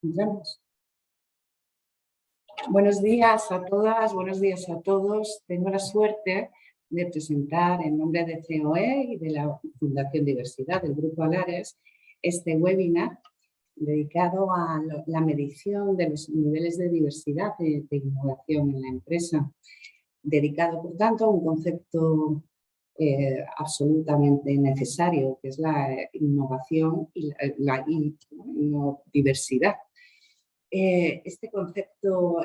Entramos. Buenos días a todas, buenos días a todos. Tengo la suerte de presentar en nombre de COE y de la Fundación Diversidad del Grupo Alares este webinar dedicado a la medición de los niveles de diversidad de innovación en la empresa, dedicado por tanto a un concepto absolutamente necesario, que es la innovación y la diversidad. Este concepto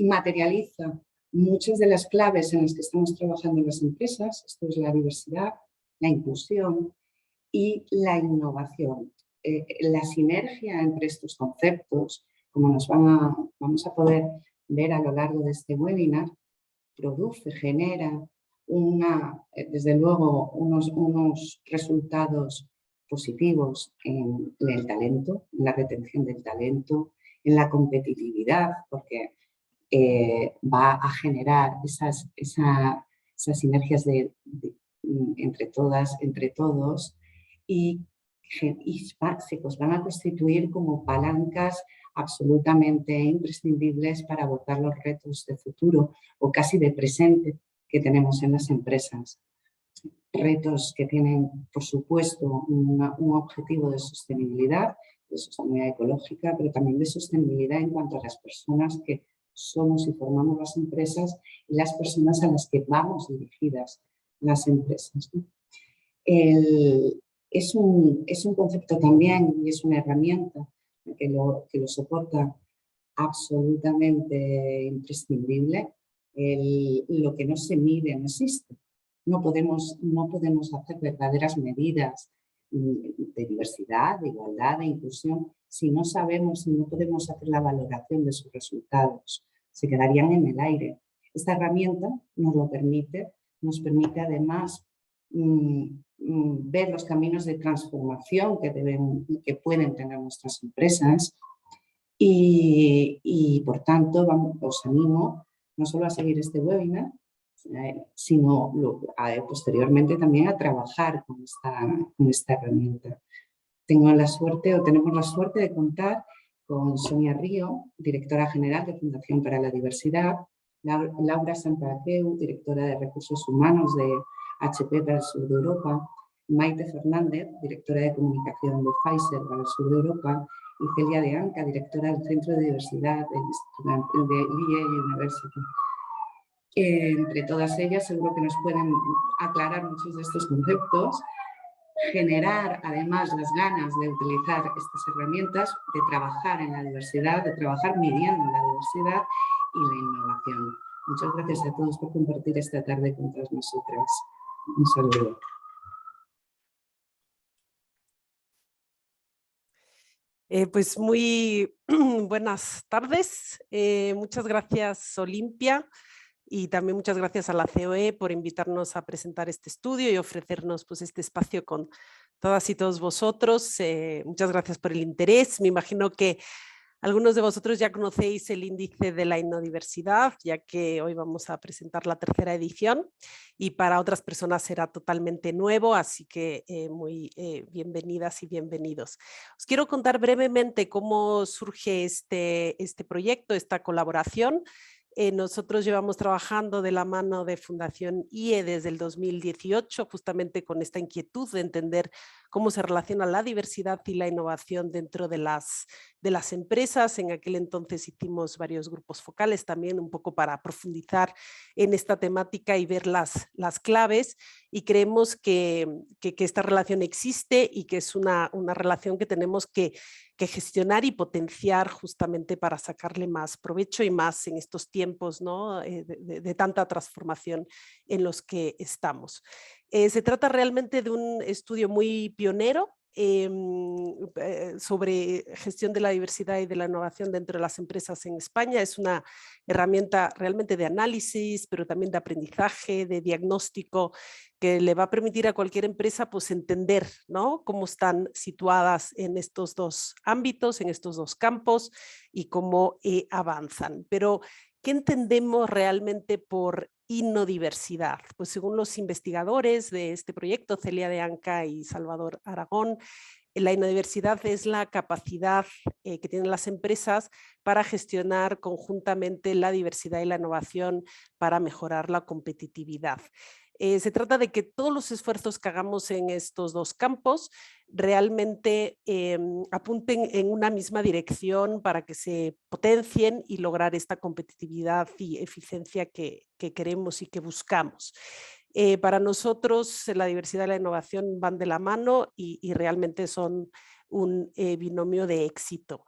materializa muchas de las claves en las que estamos trabajando en las empresas. Esto es la diversidad, la inclusión y la innovación. La sinergia entre estos conceptos, como vamos a poder ver a lo largo de este webinar, genera desde luego unos resultados positivos en el talento, en la retención del talento, en la competitividad, porque va a generar esas sinergias entre todas, entre todos, y se van a constituir como palancas absolutamente imprescindibles para abordar los retos de futuro o casi de presente que tenemos en las empresas. Retos que tienen, por supuesto, un objetivo de sostenibilidad ecológica, pero también de sostenibilidad en cuanto a las personas que somos y formamos las empresas y las personas a las que vamos dirigidas las empresas, ¿no? Es un concepto también y es una herramienta que lo soporta absolutamente imprescindible. Lo que no se mide no existe. No podemos hacer verdaderas medidas de diversidad, de igualdad, de inclusión, si no sabemos, si no podemos hacer la valoración de sus resultados. Se quedarían en el aire. Esta herramienta nos permite además ver los caminos de transformación que pueden tener nuestras empresas y por tanto, os animo no solo a seguir este webinar, sino posteriormente también a trabajar con esta herramienta. Tenemos la suerte de contar con Sonia Río, directora general de Fundación para la Diversidad, Laura Santaqueu, directora de Recursos Humanos de HP para el sur de Europa, Maite Fernández, directora de Comunicación de Pfizer para el sur de Europa, y Celia de Anca, directora del Centro de Diversidad de Yale University. Entre todas ellas seguro que nos pueden aclarar muchos de estos conceptos, generar además las ganas de utilizar estas herramientas, de trabajar en la diversidad, de trabajar midiendo la diversidad y la innovación. Muchas gracias a todos por compartir esta tarde con todas nosotras. Un saludo. Pues muy buenas tardes. Muchas gracias, Olimpia, y también muchas gracias a la COE por invitarnos a presentar este estudio y ofrecernos pues, este espacio con todas y todos vosotros. Muchas gracias por el interés. Me imagino que algunos de vosotros ya conocéis el índice de la innodiversidad, ya que hoy vamos a presentar la tercera edición y para otras personas será totalmente nuevo, así que muy bienvenidas y bienvenidos. Os quiero contar brevemente cómo surge este proyecto, esta colaboración. Nosotros llevamos trabajando de la mano de Fundación IE desde el 2018, justamente con esta inquietud de entender cómo se relaciona la diversidad y la innovación dentro de las empresas. En aquel entonces hicimos varios grupos focales también, un poco para profundizar en esta temática y ver las claves, y creemos que esta relación existe y que es una relación que tenemos que gestionar y potenciar justamente para sacarle más provecho y más en estos tiempos, ¿no? de tanta transformación en los que estamos. Se trata realmente de un estudio muy pionero sobre gestión de la diversidad y de la innovación dentro de las empresas en España. Es una herramienta realmente de análisis, pero también de aprendizaje, de diagnóstico, que le va a permitir a cualquier empresa pues, entender, ¿no? Cómo están situadas en estos dos ámbitos, en estos dos campos y cómo avanzan. Pero, ¿qué entendemos realmente por innodiversidad? Pues según los investigadores de este proyecto, Celia de Anca y Salvador Aragón, La inodiversidad es la capacidad que tienen las empresas para gestionar conjuntamente la diversidad y la innovación para mejorar la competitividad. Se trata de que todos los esfuerzos que hagamos en estos dos campos realmente apunten en una misma dirección para que se potencien y lograr esta competitividad y eficiencia que queremos y que buscamos. Para nosotros la diversidad y la innovación van de la mano y realmente son un binomio de éxito.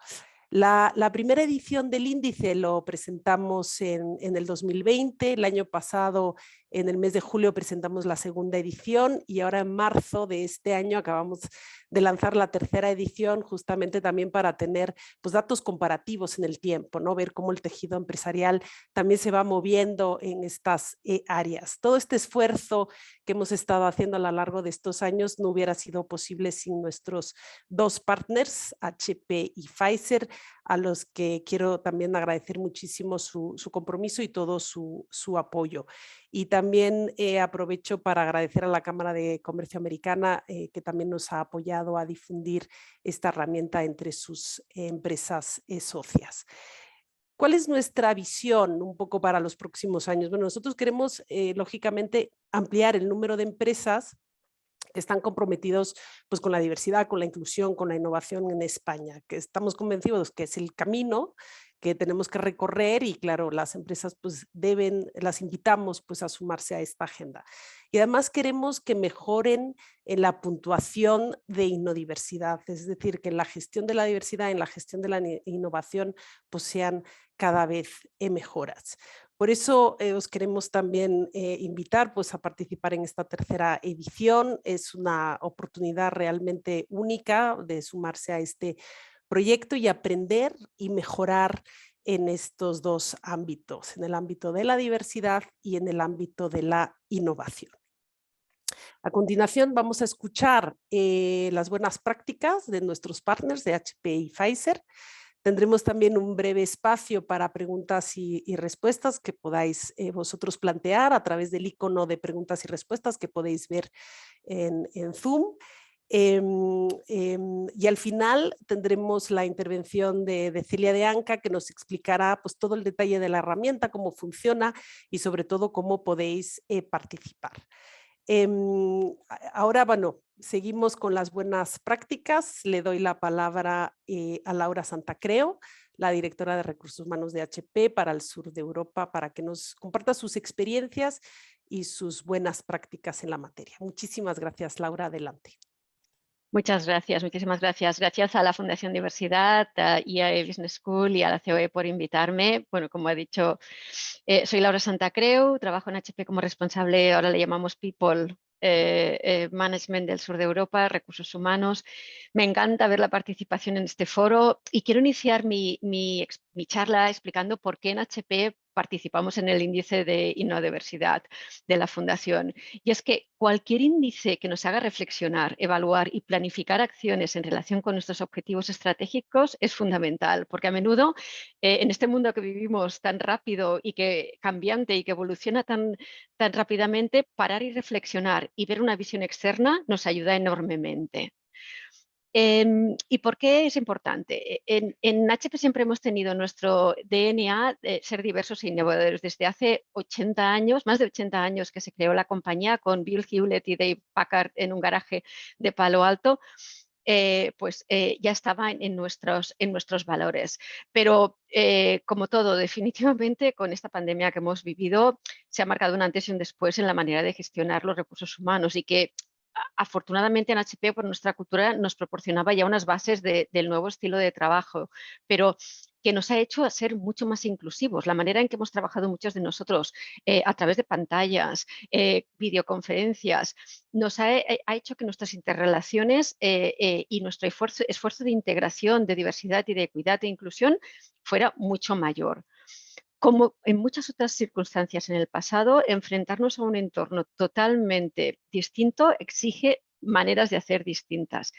La primera edición del índice lo presentamos en el 2020, el año pasado en el mes de julio presentamos la segunda edición y ahora en marzo de este año acabamos de lanzar la tercera edición justamente también para tener pues, datos comparativos en el tiempo, ¿no? Ver cómo el tejido empresarial también se va moviendo en estas áreas. Todo este esfuerzo que hemos estado haciendo a lo largo de estos años no hubiera sido posible sin nuestros dos partners, HP y Pfizer, a los que quiero también agradecer muchísimo su compromiso y todo su apoyo. Y también aprovecho para agradecer a la Cámara de Comercio Americana que también nos ha apoyado a difundir esta herramienta entre sus empresas socias. ¿Cuál es nuestra visión un poco para los próximos años? Bueno, nosotros queremos lógicamente ampliar el número de empresas que están comprometidos pues, con la diversidad, con la inclusión, con la innovación en España, que estamos convencidos que es el camino que tenemos que recorrer y claro, las empresas pues las invitamos pues a sumarse a esta agenda. Y además queremos que mejoren en la puntuación de innodiversidad, es decir, que en la gestión de la diversidad, en la gestión de la innovación pues sean cada vez mejoras. Por eso os queremos también invitar pues, a participar en esta tercera edición. Es una oportunidad realmente única de sumarse a este proyecto y aprender y mejorar en estos dos ámbitos, en el ámbito de la diversidad y en el ámbito de la innovación. A continuación vamos a escuchar las buenas prácticas de nuestros partners de HP y Pfizer. Tendremos también un breve espacio para preguntas y respuestas que podáis vosotros plantear a través del icono de preguntas y respuestas que podéis ver en Zoom. Y al final tendremos la intervención de Celia de Anca que nos explicará pues, todo el detalle de la herramienta, cómo funciona y sobre todo cómo podéis participar. Ahora, bueno, seguimos con las buenas prácticas. Le doy la palabra a Laura Santacreo, la directora de Recursos Humanos de HP para el sur de Europa, para que nos comparta sus experiencias y sus buenas prácticas en la materia. Muchísimas gracias, Laura. Adelante. Muchas gracias, muchísimas gracias. Gracias a la Fundación Diversidad, a EIA Business School y a la COE por invitarme. Bueno, como he dicho, soy Laura Santacreu, trabajo en HP como responsable, ahora le llamamos People Management del sur de Europa, recursos humanos. Me encanta ver la participación en este foro y quiero iniciar mi charla explicando por qué en HP participamos en el índice de innodiversidad de la Fundación. Y es que cualquier índice que nos haga reflexionar, evaluar y planificar acciones en relación con nuestros objetivos estratégicos es fundamental, porque a menudo en este mundo que vivimos tan rápido y que cambiante y que evoluciona tan rápidamente, parar y reflexionar y ver una visión externa nos ayuda enormemente. ¿Y por qué es importante? En HP siempre hemos tenido nuestro DNA de ser diversos e innovadores. Desde hace 80 años, más de 80 años que se creó la compañía con Bill Hewlett y Dave Packard en un garaje de Palo Alto, ya estaba en nuestros valores. Pero como todo, definitivamente con esta pandemia que hemos vivido se ha marcado un antes y un después en la manera de gestionar los recursos humanos y que afortunadamente en HP por nuestra cultura nos proporcionaba ya unas bases del nuevo estilo de trabajo, pero que nos ha hecho a ser mucho más inclusivos. La manera en que hemos trabajado muchos de nosotros a través de pantallas, videoconferencias, nos ha hecho que nuestras interrelaciones y nuestro esfuerzo de integración, de diversidad y de equidad e inclusión fuera mucho mayor. Como en muchas otras circunstancias en el pasado, enfrentarnos a un entorno totalmente distinto exige maneras de hacer distintas.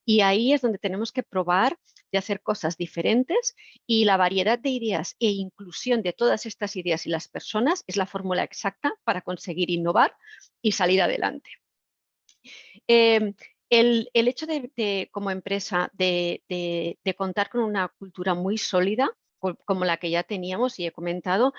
Y ahí es donde tenemos que probar de hacer cosas diferentes y la variedad de ideas e inclusión de todas estas ideas y las personas es la fórmula exacta para conseguir innovar y salir adelante. El hecho como empresa de contar con una cultura muy sólida, como la que ya teníamos y he comentado,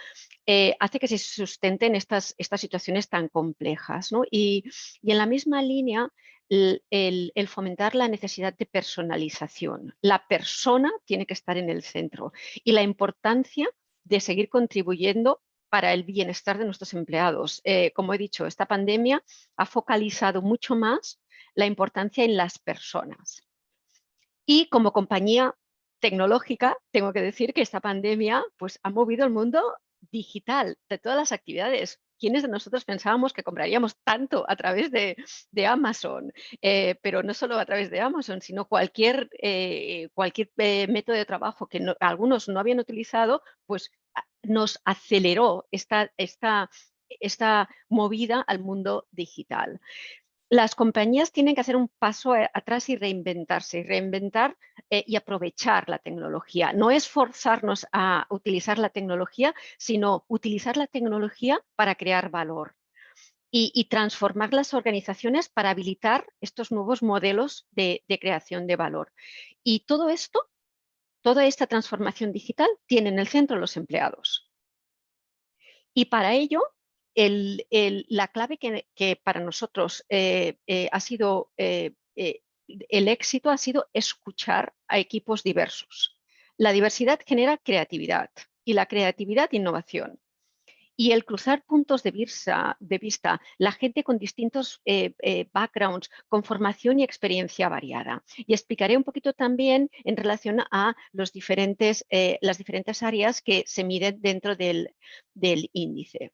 hace que se sustenten estas situaciones tan complejas, ¿no? Y en la misma línea, el fomentar la necesidad de personalización. La persona tiene que estar en el centro y la importancia de seguir contribuyendo para el bienestar de nuestros empleados. Como he dicho, esta pandemia ha focalizado mucho más la importancia en las personas. Y como compañía tecnológica, tengo que decir que esta pandemia pues, ha movido el mundo digital de todas las actividades. ¿Quiénes de nosotros pensábamos que compraríamos tanto a través de Amazon? Pero no solo a través de Amazon, sino cualquier método de trabajo que algunos no habían utilizado, pues nos aceleró esta movida al mundo digital. Las compañías tienen que hacer un paso atrás y reinventarse, reinventar y aprovechar la tecnología. No es forzarnos a utilizar la tecnología, sino utilizar la tecnología para crear valor y transformar las organizaciones para habilitar estos nuevos modelos de creación de valor. Y todo esto, toda esta transformación digital, tiene en el centro los empleados. Y para ello, la clave que para nosotros ha sido el éxito ha sido escuchar a equipos diversos. La diversidad genera creatividad y la creatividad innovación. Y el cruzar puntos de vista, la gente con distintos backgrounds, con formación y experiencia variada. Y explicaré un poquito también en relación a las diferentes áreas que se miden dentro del índice.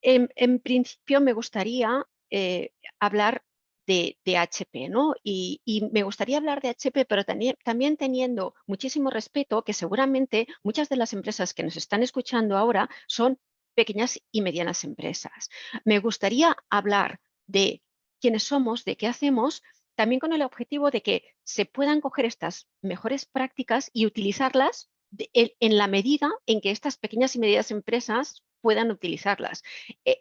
En principio me gustaría hablar de HP, ¿no? Y me gustaría hablar de HP, pero también teniendo muchísimo respeto, que seguramente muchas de las empresas que nos están escuchando ahora son pequeñas y medianas empresas. Me gustaría hablar de quiénes somos, de qué hacemos, también con el objetivo de que se puedan coger estas mejores prácticas y utilizarlas en la medida en que estas pequeñas y medianas empresas puedan utilizarlas.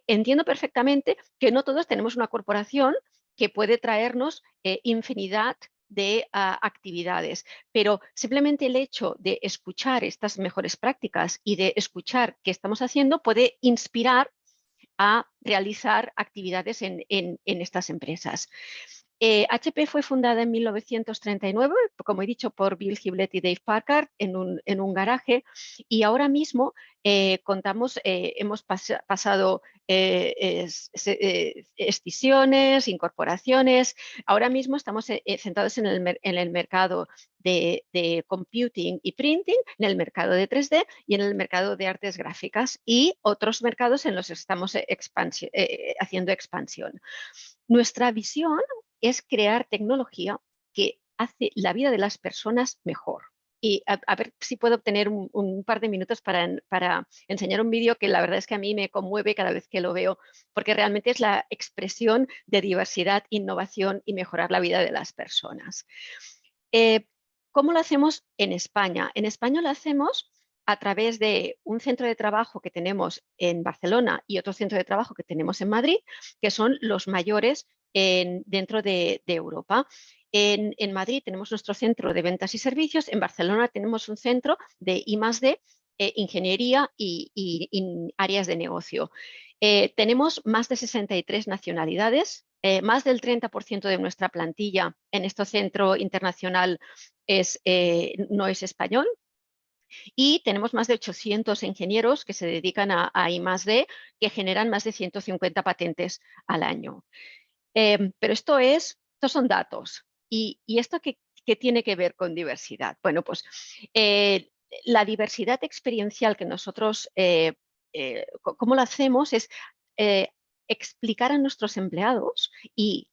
Entiendo perfectamente que no todos tenemos una corporación que puede traernos infinidad de actividades, pero simplemente el hecho de escuchar estas mejores prácticas y de escuchar qué estamos haciendo puede inspirar a realizar actividades en estas empresas. HP fue fundada en 1939, como he dicho, por Bill Hewlett y Dave Packard en un garaje, y ahora mismo hemos pasado escisiones, incorporaciones. Ahora mismo estamos centrados en el mercado de computing y printing, en el mercado de 3D y en el mercado de artes gráficas y otros mercados en los que estamos haciendo expansión. Nuestra visión es crear tecnología que hace la vida de las personas mejor. Y a ver si puedo obtener un par de minutos para enseñar un vídeo que la verdad es que a mí me conmueve cada vez que lo veo, porque realmente es la expresión de diversidad, innovación y mejorar la vida de las personas. ¿Cómo lo hacemos en España? En España lo hacemos a través de un centro de trabajo que tenemos en Barcelona y otro centro de trabajo que tenemos en Madrid, que son los mayores dentro de Europa. En Madrid tenemos nuestro centro de ventas y servicios, en Barcelona tenemos un centro de I+D, ingeniería y áreas de negocio. Tenemos más de 63 nacionalidades, más del 30% de nuestra plantilla en este centro internacional no es español. Y tenemos más de 800 ingenieros que se dedican a I+D, que generan más de 150 patentes al año. Pero estos son datos. ¿Y esto qué tiene que ver con diversidad? Bueno, pues la diversidad experiencial que nosotros, ¿cómo lo hacemos? Es explicar a nuestros empleados y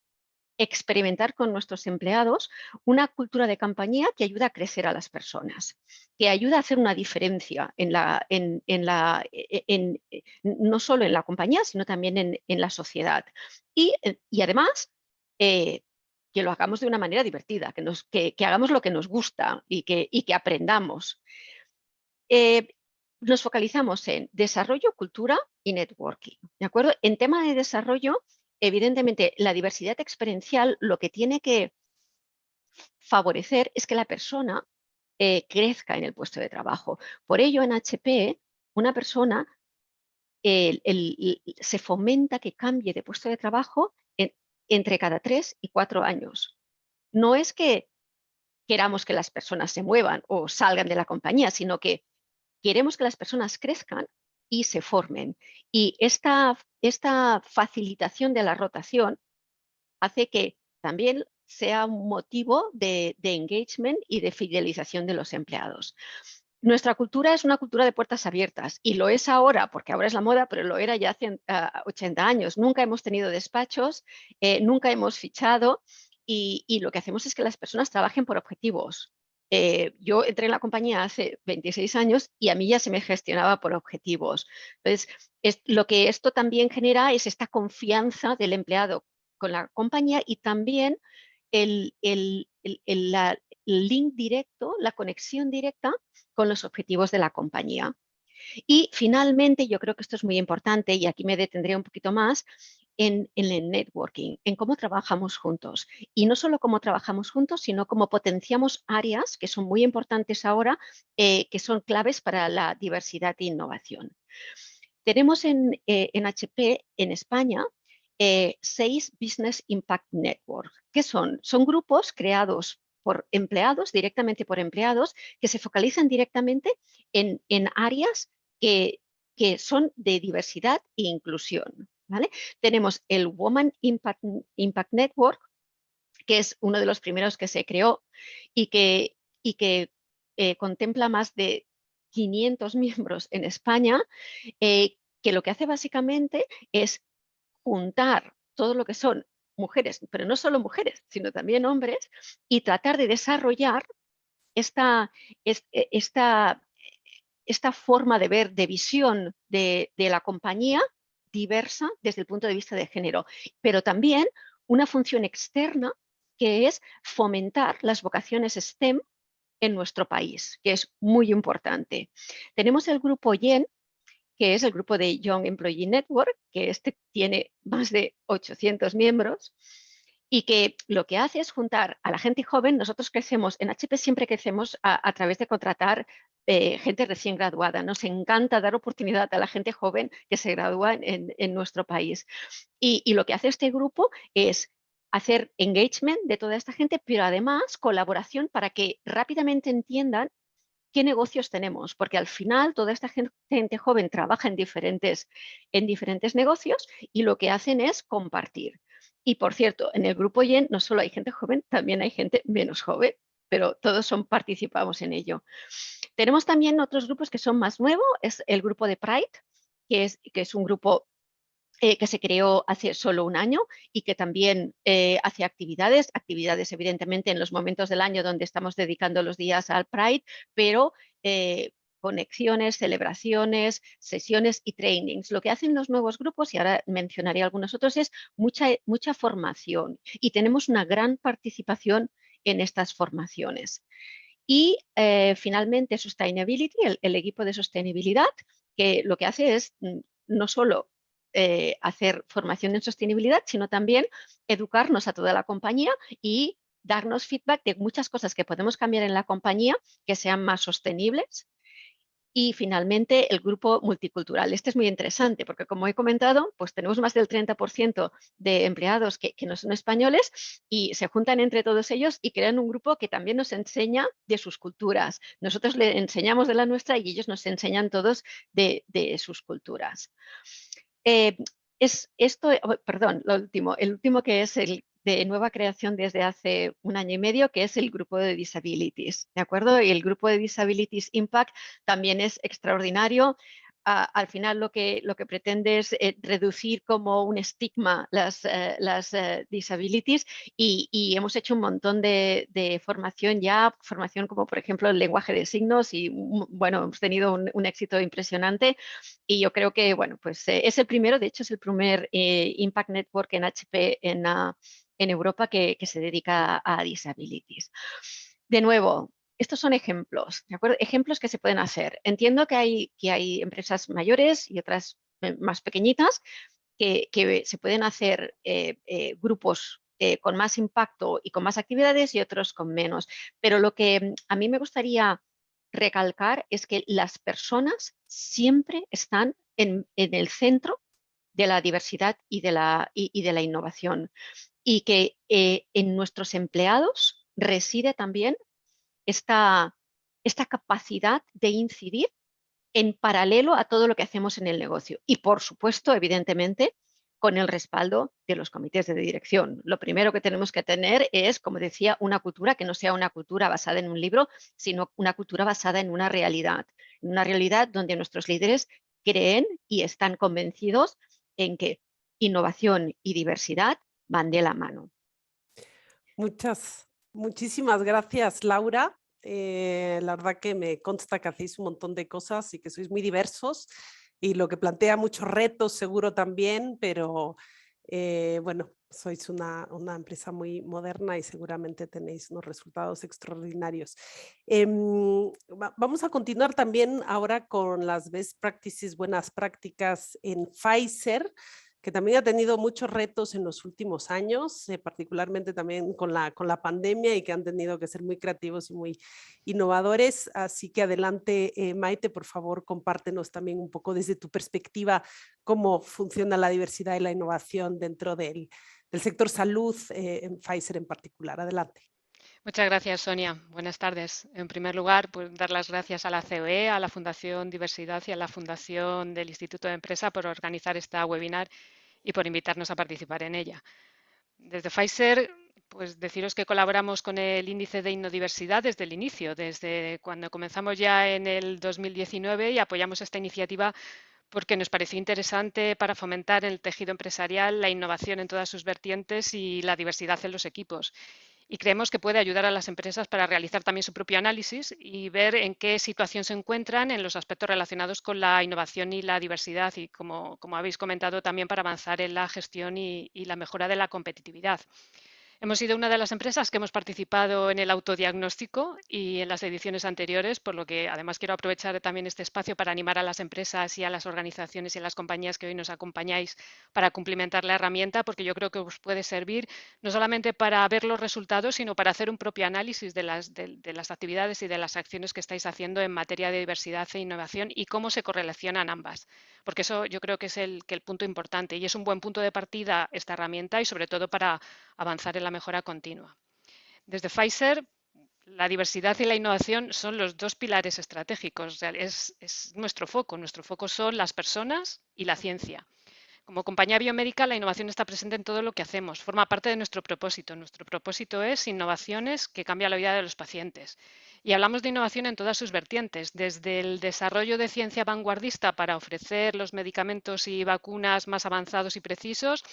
experimentar con nuestros empleados una cultura de compañía que ayuda a crecer a las personas, que ayuda a hacer una diferencia no solo en la compañía, sino también en la sociedad. Y además, que lo hagamos de una manera divertida, que hagamos lo que nos gusta y que aprendamos. Nos focalizamos en desarrollo, cultura y networking. ¿De acuerdo? En tema de desarrollo, evidentemente, la diversidad experiencial lo que tiene que favorecer es que la persona crezca en el puesto de trabajo. Por ello, en HP, una persona se fomenta que cambie de puesto de trabajo entre cada 3 y 4 años. No es que queramos que las personas se muevan o salgan de la compañía, sino que queremos que las personas crezcan y se formen. Y esta facilitación de la rotación hace que también sea un motivo de engagement y de fidelización de los empleados. Nuestra cultura es una cultura de puertas abiertas y lo es ahora, porque ahora es la moda, pero lo era ya hace 80 años. Nunca hemos tenido despachos, nunca hemos fichado y lo que hacemos es que las personas trabajen por objetivos. Yo entré en la compañía hace 26 años y a mí ya se me gestionaba por objetivos. Entonces, lo que esto también genera es esta confianza del empleado con la compañía y también el link directo, la conexión directa con los objetivos de la compañía. Y finalmente, yo creo que esto es muy importante y aquí me detendré un poquito más en el networking, en cómo trabajamos juntos. Y no solo cómo trabajamos juntos, sino cómo potenciamos áreas que son muy importantes ahora, que son claves para la diversidad e innovación. Tenemos en HP, en España, 6 Business Impact Network. ¿Qué son? Son grupos creados por empleados, directamente por empleados, que se focalizan directamente en áreas que son de diversidad e inclusión, ¿vale? Tenemos el Women Impact Network, que es uno de los primeros que se creó y que contempla más de 500 miembros en España, que lo que hace básicamente es juntar todo lo que son mujeres, pero no solo mujeres, sino también hombres, y tratar de desarrollar esta, esta forma de ver, de visión de la compañía diversa desde el punto de vista de género, pero también una función externa que es fomentar las vocaciones STEM en nuestro país, que es muy importante. Tenemos el grupo YEN, que es el grupo de Young Employee Network, que tiene más de 800 miembros y que lo que hace es juntar a la gente joven. Nosotros crecemos, en HP siempre crecemos a través de contratar gente recién graduada. Nos encanta dar oportunidad a la gente joven que se gradúa en nuestro país. Y lo que hace este grupo es hacer engagement de toda esta gente, pero además colaboración para que rápidamente entiendan qué negocios tenemos, porque al final toda esta gente joven trabaja en diferentes negocios y lo que hacen es compartir. Y por cierto, en el grupo YEN no solo hay gente joven, también hay gente menos joven, pero todos participamos en ello. Tenemos también otros grupos que son más nuevos, es el grupo de Pride, que es un grupo que se creó hace solo un año y que también hace actividades evidentemente en los momentos del año donde estamos dedicando los días al Pride, pero conexiones, celebraciones, sesiones y trainings. Lo que hacen los nuevos grupos, y ahora mencionaré algunos otros, es mucha formación y tenemos una gran participación en estas formaciones. Y finalmente Sustainability, el equipo de sostenibilidad, que lo que hace es no solo hacer formación en sostenibilidad, sino también educarnos a toda la compañía y darnos feedback de muchas cosas que podemos cambiar en la compañía que sean más sostenibles. Y finalmente el grupo multicultural. Este es muy interesante porque, como he comentado, pues tenemos más del 30% de empleados que no son españoles y se juntan entre todos ellos y crean un grupo que también nos enseña de sus culturas. Nosotros le enseñamos de la nuestra y ellos nos enseñan todos de sus culturas. El último que es el de nueva creación desde hace un año y medio, que es el grupo de Disabilities, ¿de acuerdo? Y el grupo de Disabilities Impact también es extraordinario. Al final lo que pretende es reducir como un estigma las disabilities y hemos hecho un montón de formación como por ejemplo el lenguaje de signos y bueno, hemos tenido un éxito impresionante y yo creo que bueno, pues es el primero, de hecho es el primer Impact Network en HP en Europa que se dedica a disabilities. De nuevo, estos son ejemplos, ¿de acuerdo? Ejemplos que se pueden hacer. Entiendo que hay empresas mayores y otras más pequeñitas que se pueden hacer grupos con más impacto y con más actividades y otros con menos. Pero lo que a mí me gustaría recalcar es que las personas siempre están en el centro de la diversidad y de la innovación, y que en nuestros empleados reside también esta capacidad de incidir en paralelo a todo lo que hacemos en el negocio. Y, por supuesto, evidentemente, con el respaldo de los comités de dirección. Lo primero que tenemos que tener es, como decía, una cultura que no sea una cultura basada en un libro, sino una cultura basada en una realidad donde nuestros líderes creen y están convencidos en que innovación y diversidad van de la mano. Muchísimas gracias, Laura. La verdad que me consta que hacéis un montón de cosas y que sois muy diversos, y lo que plantea muchos retos seguro también, pero bueno, sois una empresa muy moderna y seguramente tenéis unos resultados extraordinarios. Vamos a continuar también ahora con las best practices, buenas prácticas en Pfizer, que también ha tenido muchos retos en los últimos años, particularmente también con la pandemia, y que han tenido que ser muy creativos y muy innovadores. Así que adelante, Maite, por favor, compártenos también un poco desde tu perspectiva cómo funciona la diversidad y la innovación dentro del sector salud, en Pfizer en particular. Adelante. Muchas gracias, Sonia. Buenas tardes. En primer lugar, pues, dar las gracias a la COE, a la Fundación Diversidad y a la Fundación del Instituto de Empresa por organizar esta webinar y por invitarnos a participar en ella. Desde Pfizer, pues deciros que colaboramos con el Índice de Innodiversidad desde el inicio, desde cuando comenzamos ya en el 2019, y apoyamos esta iniciativa porque nos pareció interesante para fomentar en el tejido empresarial la innovación en todas sus vertientes y la diversidad en los equipos. Y creemos que puede ayudar a las empresas para realizar también su propio análisis y ver en qué situación se encuentran en los aspectos relacionados con la innovación y la diversidad, y, como habéis comentado, también para avanzar en la gestión y la mejora de la competitividad. Hemos sido una de las empresas que hemos participado en el autodiagnóstico y en las ediciones anteriores, por lo que además quiero aprovechar también este espacio para animar a las empresas y a las organizaciones y a las compañías que hoy nos acompañáis para cumplimentar la herramienta, porque yo creo que os puede servir no solamente para ver los resultados, sino para hacer un propio análisis de las actividades y de las acciones que estáis haciendo en materia de diversidad e innovación y cómo se correlacionan ambas, porque eso yo creo que es el punto importante, y es un buen punto de partida esta herramienta, y sobre todo para avanzar en la mejora continua. Desde Pfizer, la diversidad y la innovación son los dos pilares estratégicos. Es nuestro foco. Nuestro foco son las personas y la ciencia. Como compañía biomédica, la innovación está presente en todo lo que hacemos. Forma parte de nuestro propósito. Nuestro propósito es innovaciones que cambian la vida de los pacientes. Y hablamos de innovación en todas sus vertientes, desde el desarrollo de ciencia vanguardista para ofrecer los medicamentos y vacunas más avanzados y precisos,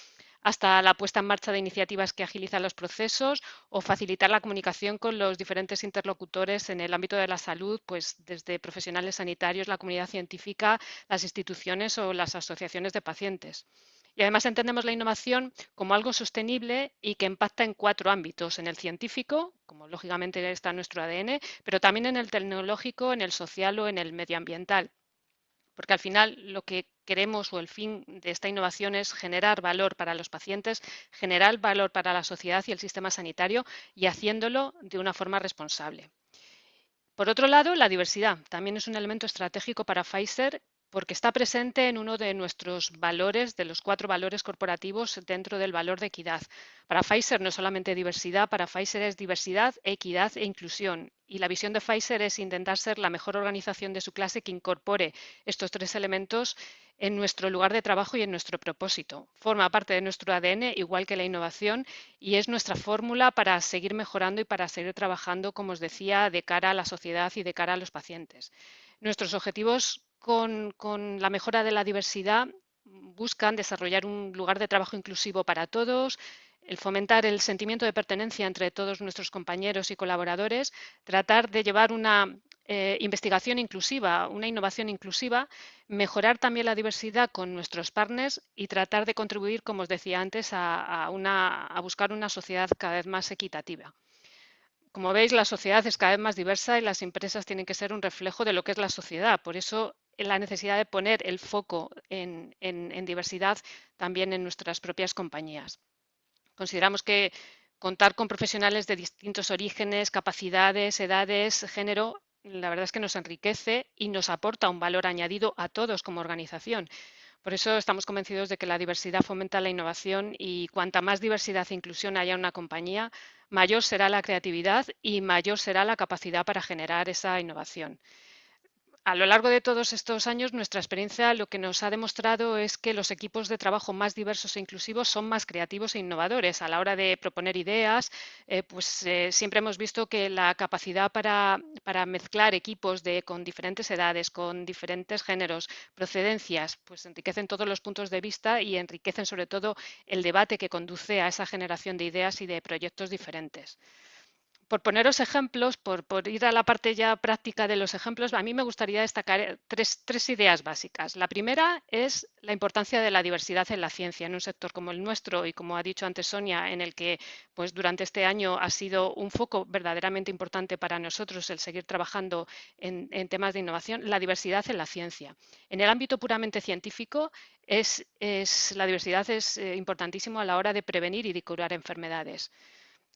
hasta la puesta en marcha de iniciativas que agilizan los procesos o facilitar la comunicación con los diferentes interlocutores en el ámbito de la salud, pues desde profesionales sanitarios, la comunidad científica, las instituciones o las asociaciones de pacientes. Y además entendemos la innovación como algo sostenible y que impacta en 4 ámbitos: en el científico, como lógicamente está en nuestro ADN, pero también en el tecnológico, en el social o en el medioambiental. Porque al final lo que queremos, o el fin de esta innovación, es generar valor para los pacientes, generar valor para la sociedad y el sistema sanitario, y haciéndolo de una forma responsable. Por otro lado, la diversidad también es un elemento estratégico para Pfizer, porque está presente en uno de nuestros valores, de los 4 valores corporativos dentro del valor de equidad. Para Pfizer no es solamente diversidad, para Pfizer es diversidad, equidad e inclusión. Y la visión de Pfizer es intentar ser la mejor organización de su clase que incorpore estos 3 elementos en nuestro lugar de trabajo y en nuestro propósito. Forma parte de nuestro ADN, igual que la innovación, y es nuestra fórmula para seguir mejorando y para seguir trabajando, como os decía, de cara a la sociedad y de cara a los pacientes. Nuestros objetivos con la mejora de la diversidad buscan desarrollar un lugar de trabajo inclusivo para todos, el fomentar el sentimiento de pertenencia entre todos nuestros compañeros y colaboradores, tratar de llevar una investigación inclusiva, una innovación inclusiva, mejorar también la diversidad con nuestros partners y tratar de contribuir, como os decía antes, a buscar una sociedad cada vez más equitativa. Como veis, la sociedad es cada vez más diversa y las empresas tienen que ser un reflejo de lo que es la sociedad. Por eso la necesidad de poner el foco en diversidad también en nuestras propias compañías. Consideramos que contar con profesionales de distintos orígenes, capacidades, edades, género, la verdad es que nos enriquece y nos aporta un valor añadido a todos como organización. Por eso estamos convencidos de que la diversidad fomenta la innovación y cuanta más diversidad e inclusión haya en una compañía, mayor será la creatividad y mayor será la capacidad para generar esa innovación. A lo largo de todos estos años, nuestra experiencia lo que nos ha demostrado es que los equipos de trabajo más diversos e inclusivos son más creativos e innovadores. A la hora de proponer ideas, siempre hemos visto que la capacidad para mezclar equipos con diferentes edades, con diferentes géneros, procedencias, pues enriquecen todos los puntos de vista y enriquecen sobre todo el debate que conduce a esa generación de ideas y de proyectos diferentes. Por poneros ejemplos, por ir a la parte ya práctica de los ejemplos, a mí me gustaría destacar tres ideas básicas. La primera es la importancia de la diversidad en la ciencia, en un sector como el nuestro y, como ha dicho antes Sonia, en el que pues, durante este año ha sido un foco verdaderamente importante para nosotros el seguir trabajando en temas de innovación, la diversidad en la ciencia. En el ámbito puramente científico, la diversidad es importantísimo a la hora de prevenir y de curar enfermedades.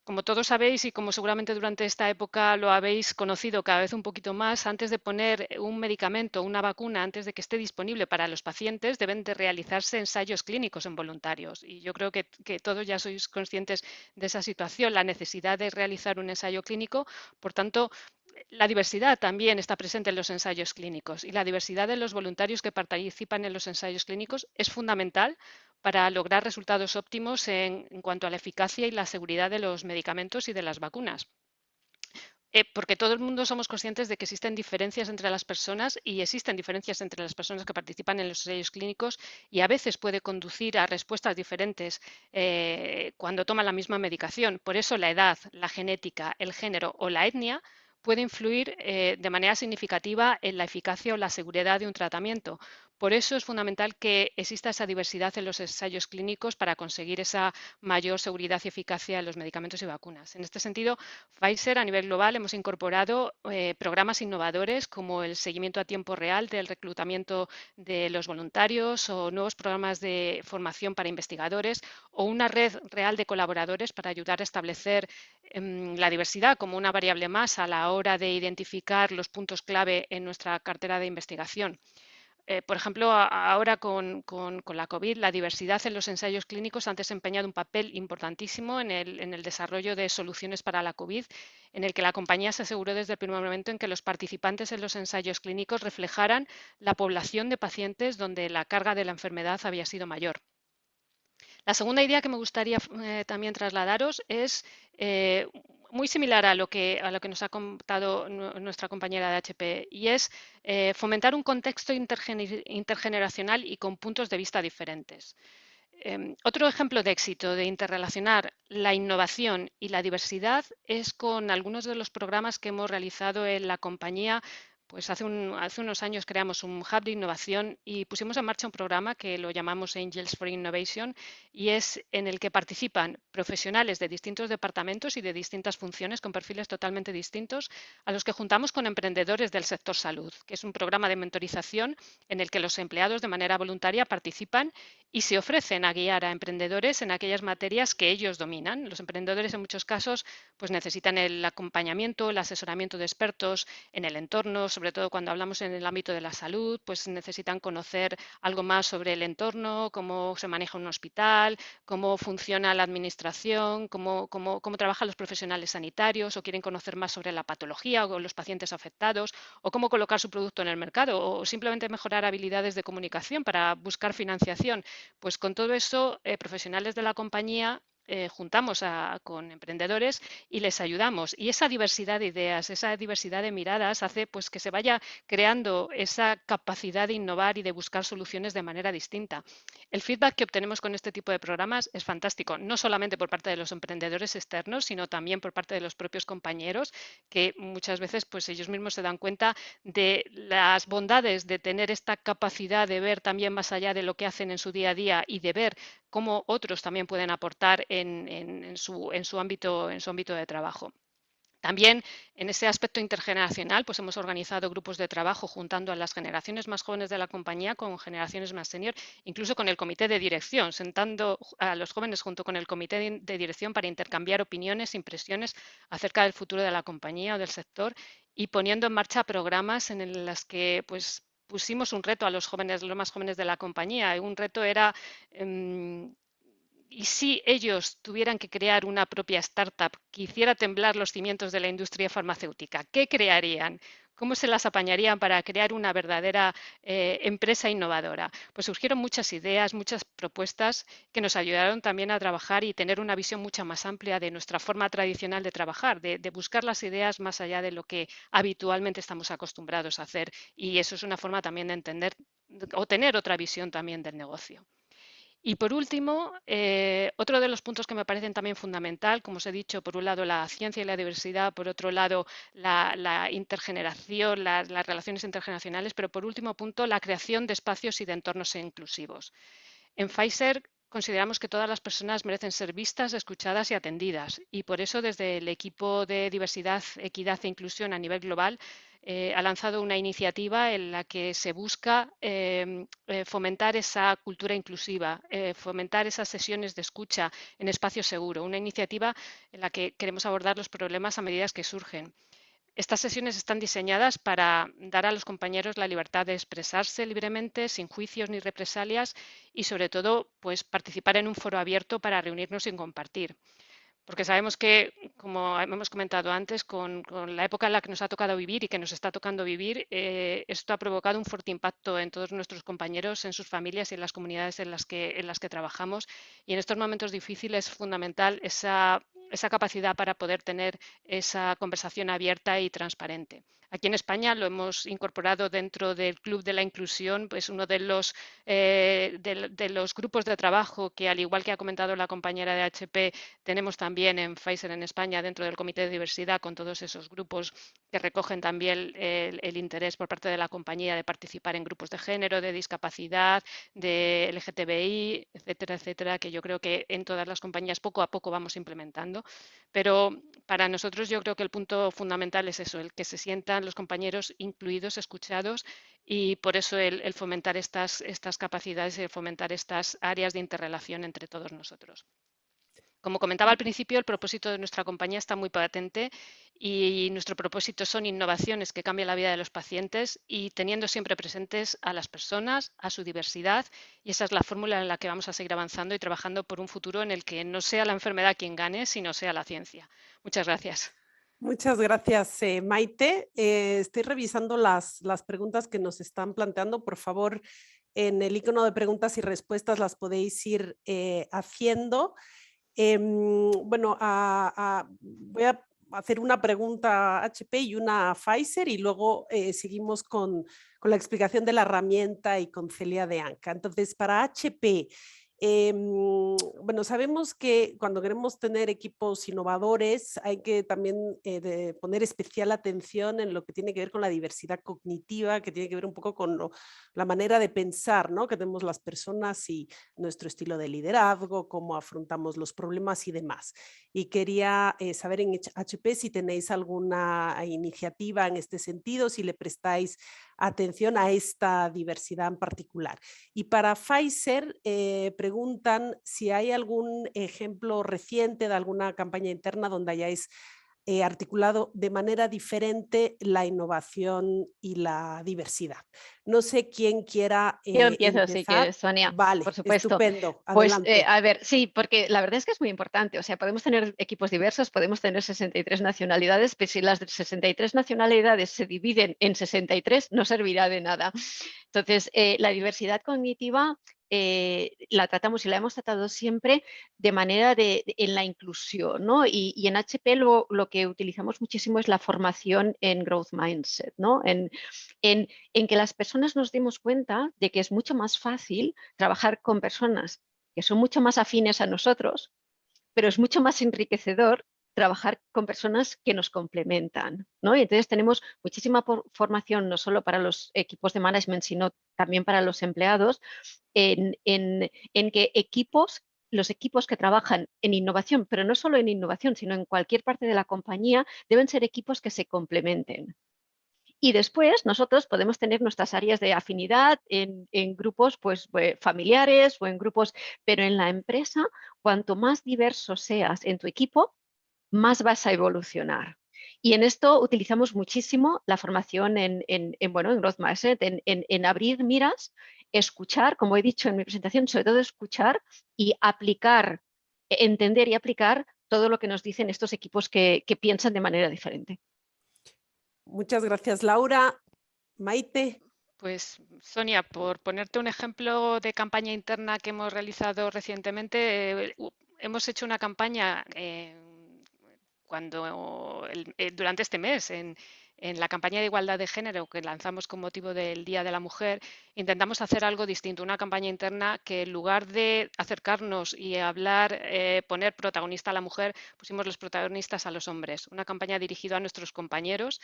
Como todos sabéis y como seguramente durante esta época lo habéis conocido cada vez un poquito más, antes de poner un medicamento, una vacuna, antes de que esté disponible para los pacientes, deben de realizarse ensayos clínicos en voluntarios. Y yo creo que todos ya sois conscientes de esa situación, la necesidad de realizar un ensayo clínico. Por tanto, la diversidad también está presente en los ensayos clínicos y la diversidad de los voluntarios que participan en los ensayos clínicos es fundamental para lograr resultados óptimos en cuanto a la eficacia y la seguridad de los medicamentos y de las vacunas. Porque todo el mundo somos conscientes de que existen diferencias entre las personas y existen diferencias entre las personas que participan en los ensayos clínicos y a veces puede conducir a respuestas diferentes cuando toman la misma medicación. Por eso la edad, la genética, el género o la etnia puede influir de manera significativa en la eficacia o la seguridad de un tratamiento. Por eso es fundamental que exista esa diversidad en los ensayos clínicos para conseguir esa mayor seguridad y eficacia en los medicamentos y vacunas. En este sentido, Pfizer a nivel global hemos incorporado programas innovadores como el seguimiento a tiempo real del reclutamiento de los voluntarios o nuevos programas de formación para investigadores o una red real de colaboradores para ayudar a establecer la diversidad como una variable más a la hora de identificar los puntos clave en nuestra cartera de investigación. Por ejemplo, ahora con la COVID, la diversidad en los ensayos clínicos ha desempeñado un papel importantísimo en el desarrollo de soluciones para la COVID, en el que la compañía se aseguró desde el primer momento en que los participantes en los ensayos clínicos reflejaran la población de pacientes donde la carga de la enfermedad había sido mayor. La segunda idea que me gustaría también trasladaros es muy similar a lo que nos ha contado nuestra compañera de HP y es fomentar un contexto intergeneracional y con puntos de vista diferentes. Otro ejemplo de éxito de interrelacionar la innovación y la diversidad es con algunos de los programas que hemos realizado en la compañía. Pues hace unos años creamos un hub de innovación y pusimos en marcha un programa que lo llamamos Angels for Innovation y es en el que participan profesionales de distintos departamentos y de distintas funciones con perfiles totalmente distintos a los que juntamos con emprendedores del sector salud, que es un programa de mentorización en el que los empleados de manera voluntaria participan y se ofrecen a guiar a emprendedores en aquellas materias que ellos dominan. Los emprendedores en muchos casos pues necesitan el acompañamiento, el asesoramiento de expertos en el entorno, sobre todo cuando hablamos en el ámbito de la salud, pues necesitan conocer algo más sobre el entorno, cómo se maneja un hospital, cómo funciona la administración, cómo trabajan los profesionales sanitarios o quieren conocer más sobre la patología o los pacientes afectados o cómo colocar su producto en el mercado o simplemente mejorar habilidades de comunicación para buscar financiación. Pues con todo eso, profesionales de la compañía juntamos con emprendedores y les ayudamos. Y esa diversidad de ideas, esa diversidad de miradas hace pues, que se vaya creando esa capacidad de innovar y de buscar soluciones de manera distinta. El feedback que obtenemos con este tipo de programas es fantástico, no solamente por parte de los emprendedores externos, sino también por parte de los propios compañeros, que muchas veces pues, ellos mismos se dan cuenta de las bondades de tener esta capacidad de ver también más allá de lo que hacen en su día a día y de ver cómo otros también pueden aportar en su ámbito de trabajo. También en ese aspecto intergeneracional pues hemos organizado grupos de trabajo juntando a las generaciones más jóvenes de la compañía con generaciones más senior, incluso con el comité de dirección, sentando a los jóvenes junto con el comité de dirección para intercambiar opiniones, impresiones acerca del futuro de la compañía o del sector y poniendo en marcha programas en los que pues pusimos un reto a los jóvenes, los más jóvenes de la compañía. Un reto era y si ellos tuvieran que crear una propia startup que hiciera temblar los cimientos de la industria farmacéutica, ¿qué crearían? ¿Cómo se las apañarían para crear una verdadera empresa innovadora? Pues surgieron muchas ideas, muchas propuestas que nos ayudaron también a trabajar y tener una visión mucho más amplia de nuestra forma tradicional de trabajar, de buscar las ideas más allá de lo que habitualmente estamos acostumbrados a hacer. Y eso es una forma también de entender o tener otra visión también del negocio. Y por último, otro de los puntos que me parecen también fundamental, como os he dicho, por un lado la ciencia y la diversidad, por otro lado la intergeneración, las relaciones intergeneracionales, pero por último punto la creación de espacios y de entornos inclusivos. En Pfizer consideramos que todas las personas merecen ser vistas, escuchadas y atendidas y por eso desde el equipo de diversidad, equidad e inclusión a nivel global ha lanzado una iniciativa en la que se busca fomentar esa cultura inclusiva, fomentar esas sesiones de escucha en espacio seguro, una iniciativa en la que queremos abordar los problemas a medida que surgen. Estas sesiones están diseñadas para dar a los compañeros la libertad de expresarse libremente, sin juicios ni represalias y, sobre todo, pues, participar en un foro abierto para reunirnos y compartir. Porque sabemos que, como hemos comentado antes, con la época en la que nos ha tocado vivir y que nos está tocando vivir, esto ha provocado un fuerte impacto en todos nuestros compañeros, en sus familias y en las comunidades en las que trabajamos. Y en estos momentos difíciles es fundamental esa capacidad para poder tener esa conversación abierta y transparente. Aquí en España lo hemos incorporado dentro del Club de la Inclusión, pues uno de los grupos de trabajo que, al igual que ha comentado la compañera de HP, tenemos también en Pfizer en España dentro del Comité de Diversidad con todos esos grupos que recogen también el interés por parte de la compañía de participar en grupos de género, de discapacidad, de LGTBI, etcétera, etcétera, que yo creo que en todas las compañías poco a poco vamos implementando. Pero para nosotros yo creo que el punto fundamental es eso, el que se sientan los compañeros incluidos, escuchados y por eso el fomentar estas capacidades y el fomentar estas áreas de interrelación entre todos nosotros. Como comentaba al principio, el propósito de nuestra compañía está muy patente y nuestro propósito son innovaciones que cambien la vida de los pacientes y teniendo siempre presentes a las personas, a su diversidad y esa es la fórmula en la que vamos a seguir avanzando y trabajando por un futuro en el que no sea la enfermedad quien gane, sino sea la ciencia. Muchas gracias. Muchas gracias, Maite. Estoy revisando las preguntas que nos están planteando. Por favor, en el icono de preguntas y respuestas las podéis ir haciendo. Bueno, voy a hacer una pregunta a HP y una a Pfizer y luego seguimos con la explicación de la herramienta y con Celia de Anca. Entonces, para HP, bueno, sabemos que cuando queremos tener equipos innovadores hay que también poner especial atención en lo que tiene que ver con la diversidad cognitiva, que tiene que ver un poco con la manera de pensar, ¿no?, que tenemos las personas y nuestro estilo de liderazgo, cómo afrontamos los problemas y demás. Y quería saber en HP si tenéis alguna iniciativa en este sentido, si le prestáis atención a esta diversidad en particular. Y para Pfizer preguntan si hay algún ejemplo reciente de alguna campaña interna donde hayáis articulado de manera diferente la innovación y la diversidad. No sé quién quiera Yo empiezo empezar. si quieres, Sonia. Vale, por supuesto. Estupendo. Pues Adelante. a ver, sí, porque la verdad es que es muy importante. O sea, podemos tener equipos diversos, podemos tener 63 nacionalidades, pero si las 63 nacionalidades se dividen en 63, no servirá de nada. Entonces, la diversidad cognitiva la tratamos y la hemos tratado siempre de manera en la inclusión, ¿no? Y en HP lo que utilizamos muchísimo es la formación en Growth Mindset, ¿no? En que las personas nos demos cuenta de que es mucho más fácil trabajar con personas que son mucho más afines a nosotros, pero es mucho más enriquecedor trabajar con personas que nos complementan, ¿no? Y entonces tenemos muchísima formación, no solo para los equipos de management, sino también para los empleados, en que equipos los equipos que trabajan en innovación, pero no solo en innovación, sino en cualquier parte de la compañía, deben ser equipos que se complementen. Y después nosotros podemos tener nuestras áreas de afinidad en grupos pues, familiares o en grupos, pero en la empresa, cuanto más diverso seas en tu equipo, más vas a evolucionar. Y en esto utilizamos muchísimo la formación en Growth Mindset, en abrir miras, escuchar, como he dicho en mi presentación, sobre todo escuchar y aplicar, entender y aplicar todo lo que nos dicen estos equipos que piensan de manera diferente. Muchas gracias, Laura. Maite. Pues, Sonia, por ponerte un ejemplo de campaña interna que hemos realizado recientemente, hemos hecho una campaña durante este mes, en la campaña de igualdad de género que lanzamos con motivo del Día de la Mujer, intentamos hacer algo distinto, una campaña interna que en lugar de acercarnos y hablar, poner protagonista a la mujer, pusimos los protagonistas a los hombres. Una campaña dirigida a nuestros compañeros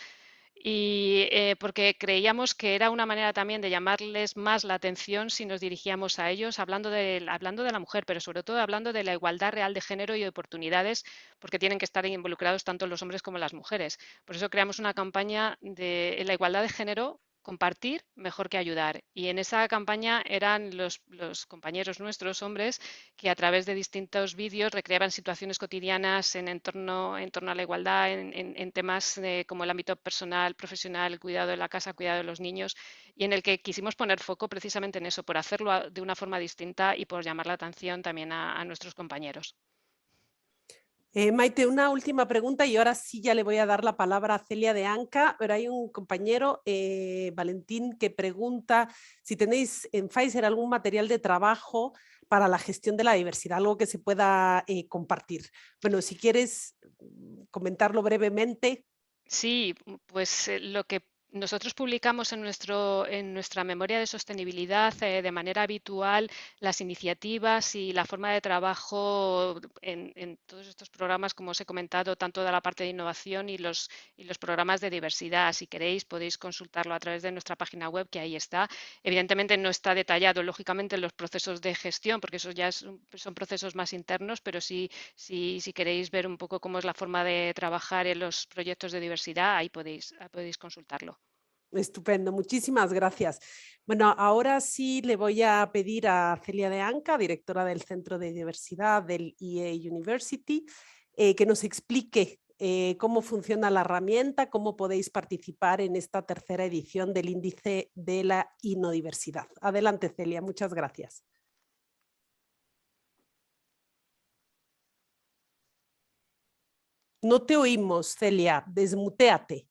y porque creíamos que era una manera también de llamarles más la atención si nos dirigíamos a ellos hablando de la mujer, pero sobre todo hablando de la igualdad real de género y de oportunidades, porque tienen que estar involucrados tanto los hombres como las mujeres. Por eso creamos una campaña de la igualdad de género, compartir mejor que ayudar. Y en esa campaña eran los compañeros nuestros, hombres, que a través de distintos vídeos recreaban situaciones cotidianas en torno a la igualdad, en temas como el ámbito personal, profesional, el cuidado de la casa, cuidado de los niños, y en el que quisimos poner foco precisamente en eso, por hacerlo de una forma distinta y por llamar la atención también a nuestros compañeros. Maite, una última pregunta y ahora sí ya le voy a dar la palabra a Celia de Anca, pero hay un compañero, Valentín, que pregunta si tenéis en Pfizer algún material de trabajo para la gestión de la diversidad, algo que se pueda compartir. Bueno, si quieres comentarlo brevemente. Sí, pues lo que nosotros publicamos en nuestra memoria de sostenibilidad de manera habitual las iniciativas y la forma de trabajo en todos estos programas, como os he comentado, tanto de la parte de innovación y los programas de diversidad. Si queréis, podéis consultarlo a través de nuestra página web, que ahí está. Evidentemente no está detallado, lógicamente, en los procesos de gestión, porque esos ya son procesos más internos, pero si queréis ver un poco cómo es la forma de trabajar en los proyectos de diversidad, ahí podéis consultarlo. Estupendo, muchísimas gracias. Bueno, ahora sí le voy a pedir a Celia de Anca, directora del Centro de Diversidad del EA University, que nos explique cómo funciona la herramienta, cómo podéis participar en esta tercera edición del Índice de la Inodiversidad. Adelante, Celia, muchas gracias. No te oímos, Celia, desmutéate.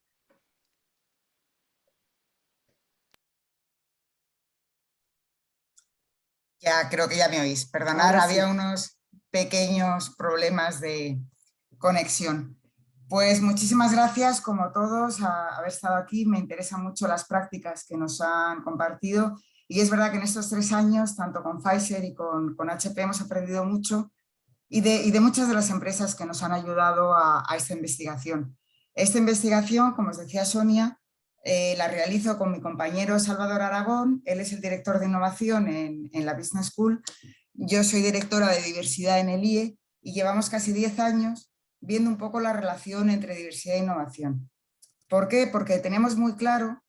Ya, creo que ya me oís. Perdonad, había unos pequeños problemas de conexión. Pues muchísimas gracias, como todos, a haber estado aquí. Me interesan mucho las prácticas que nos han compartido y es verdad que en estos 3 años, tanto con Pfizer y con HP, hemos aprendido mucho y de muchas de las empresas que nos han ayudado a esta investigación. Esta investigación, como os decía Sonia, la realizo con mi compañero Salvador Aragón. Él es el director de innovación en la Business School. Yo soy directora de diversidad en el IE y llevamos casi 10 años viendo un poco la relación entre diversidad e innovación. ¿Por qué? Porque tenemos muy claro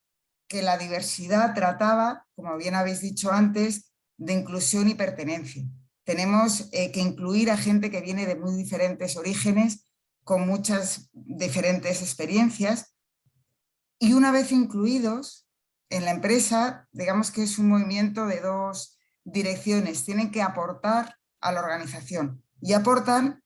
que la diversidad trataba, como bien habéis dicho antes, de inclusión y pertenencia. Tenemos que incluir a gente que viene de muy diferentes orígenes, con muchas diferentes experiencias. Y una vez incluidos en la empresa, digamos que es un movimiento de 2 direcciones. Tienen que aportar a la organización y aportan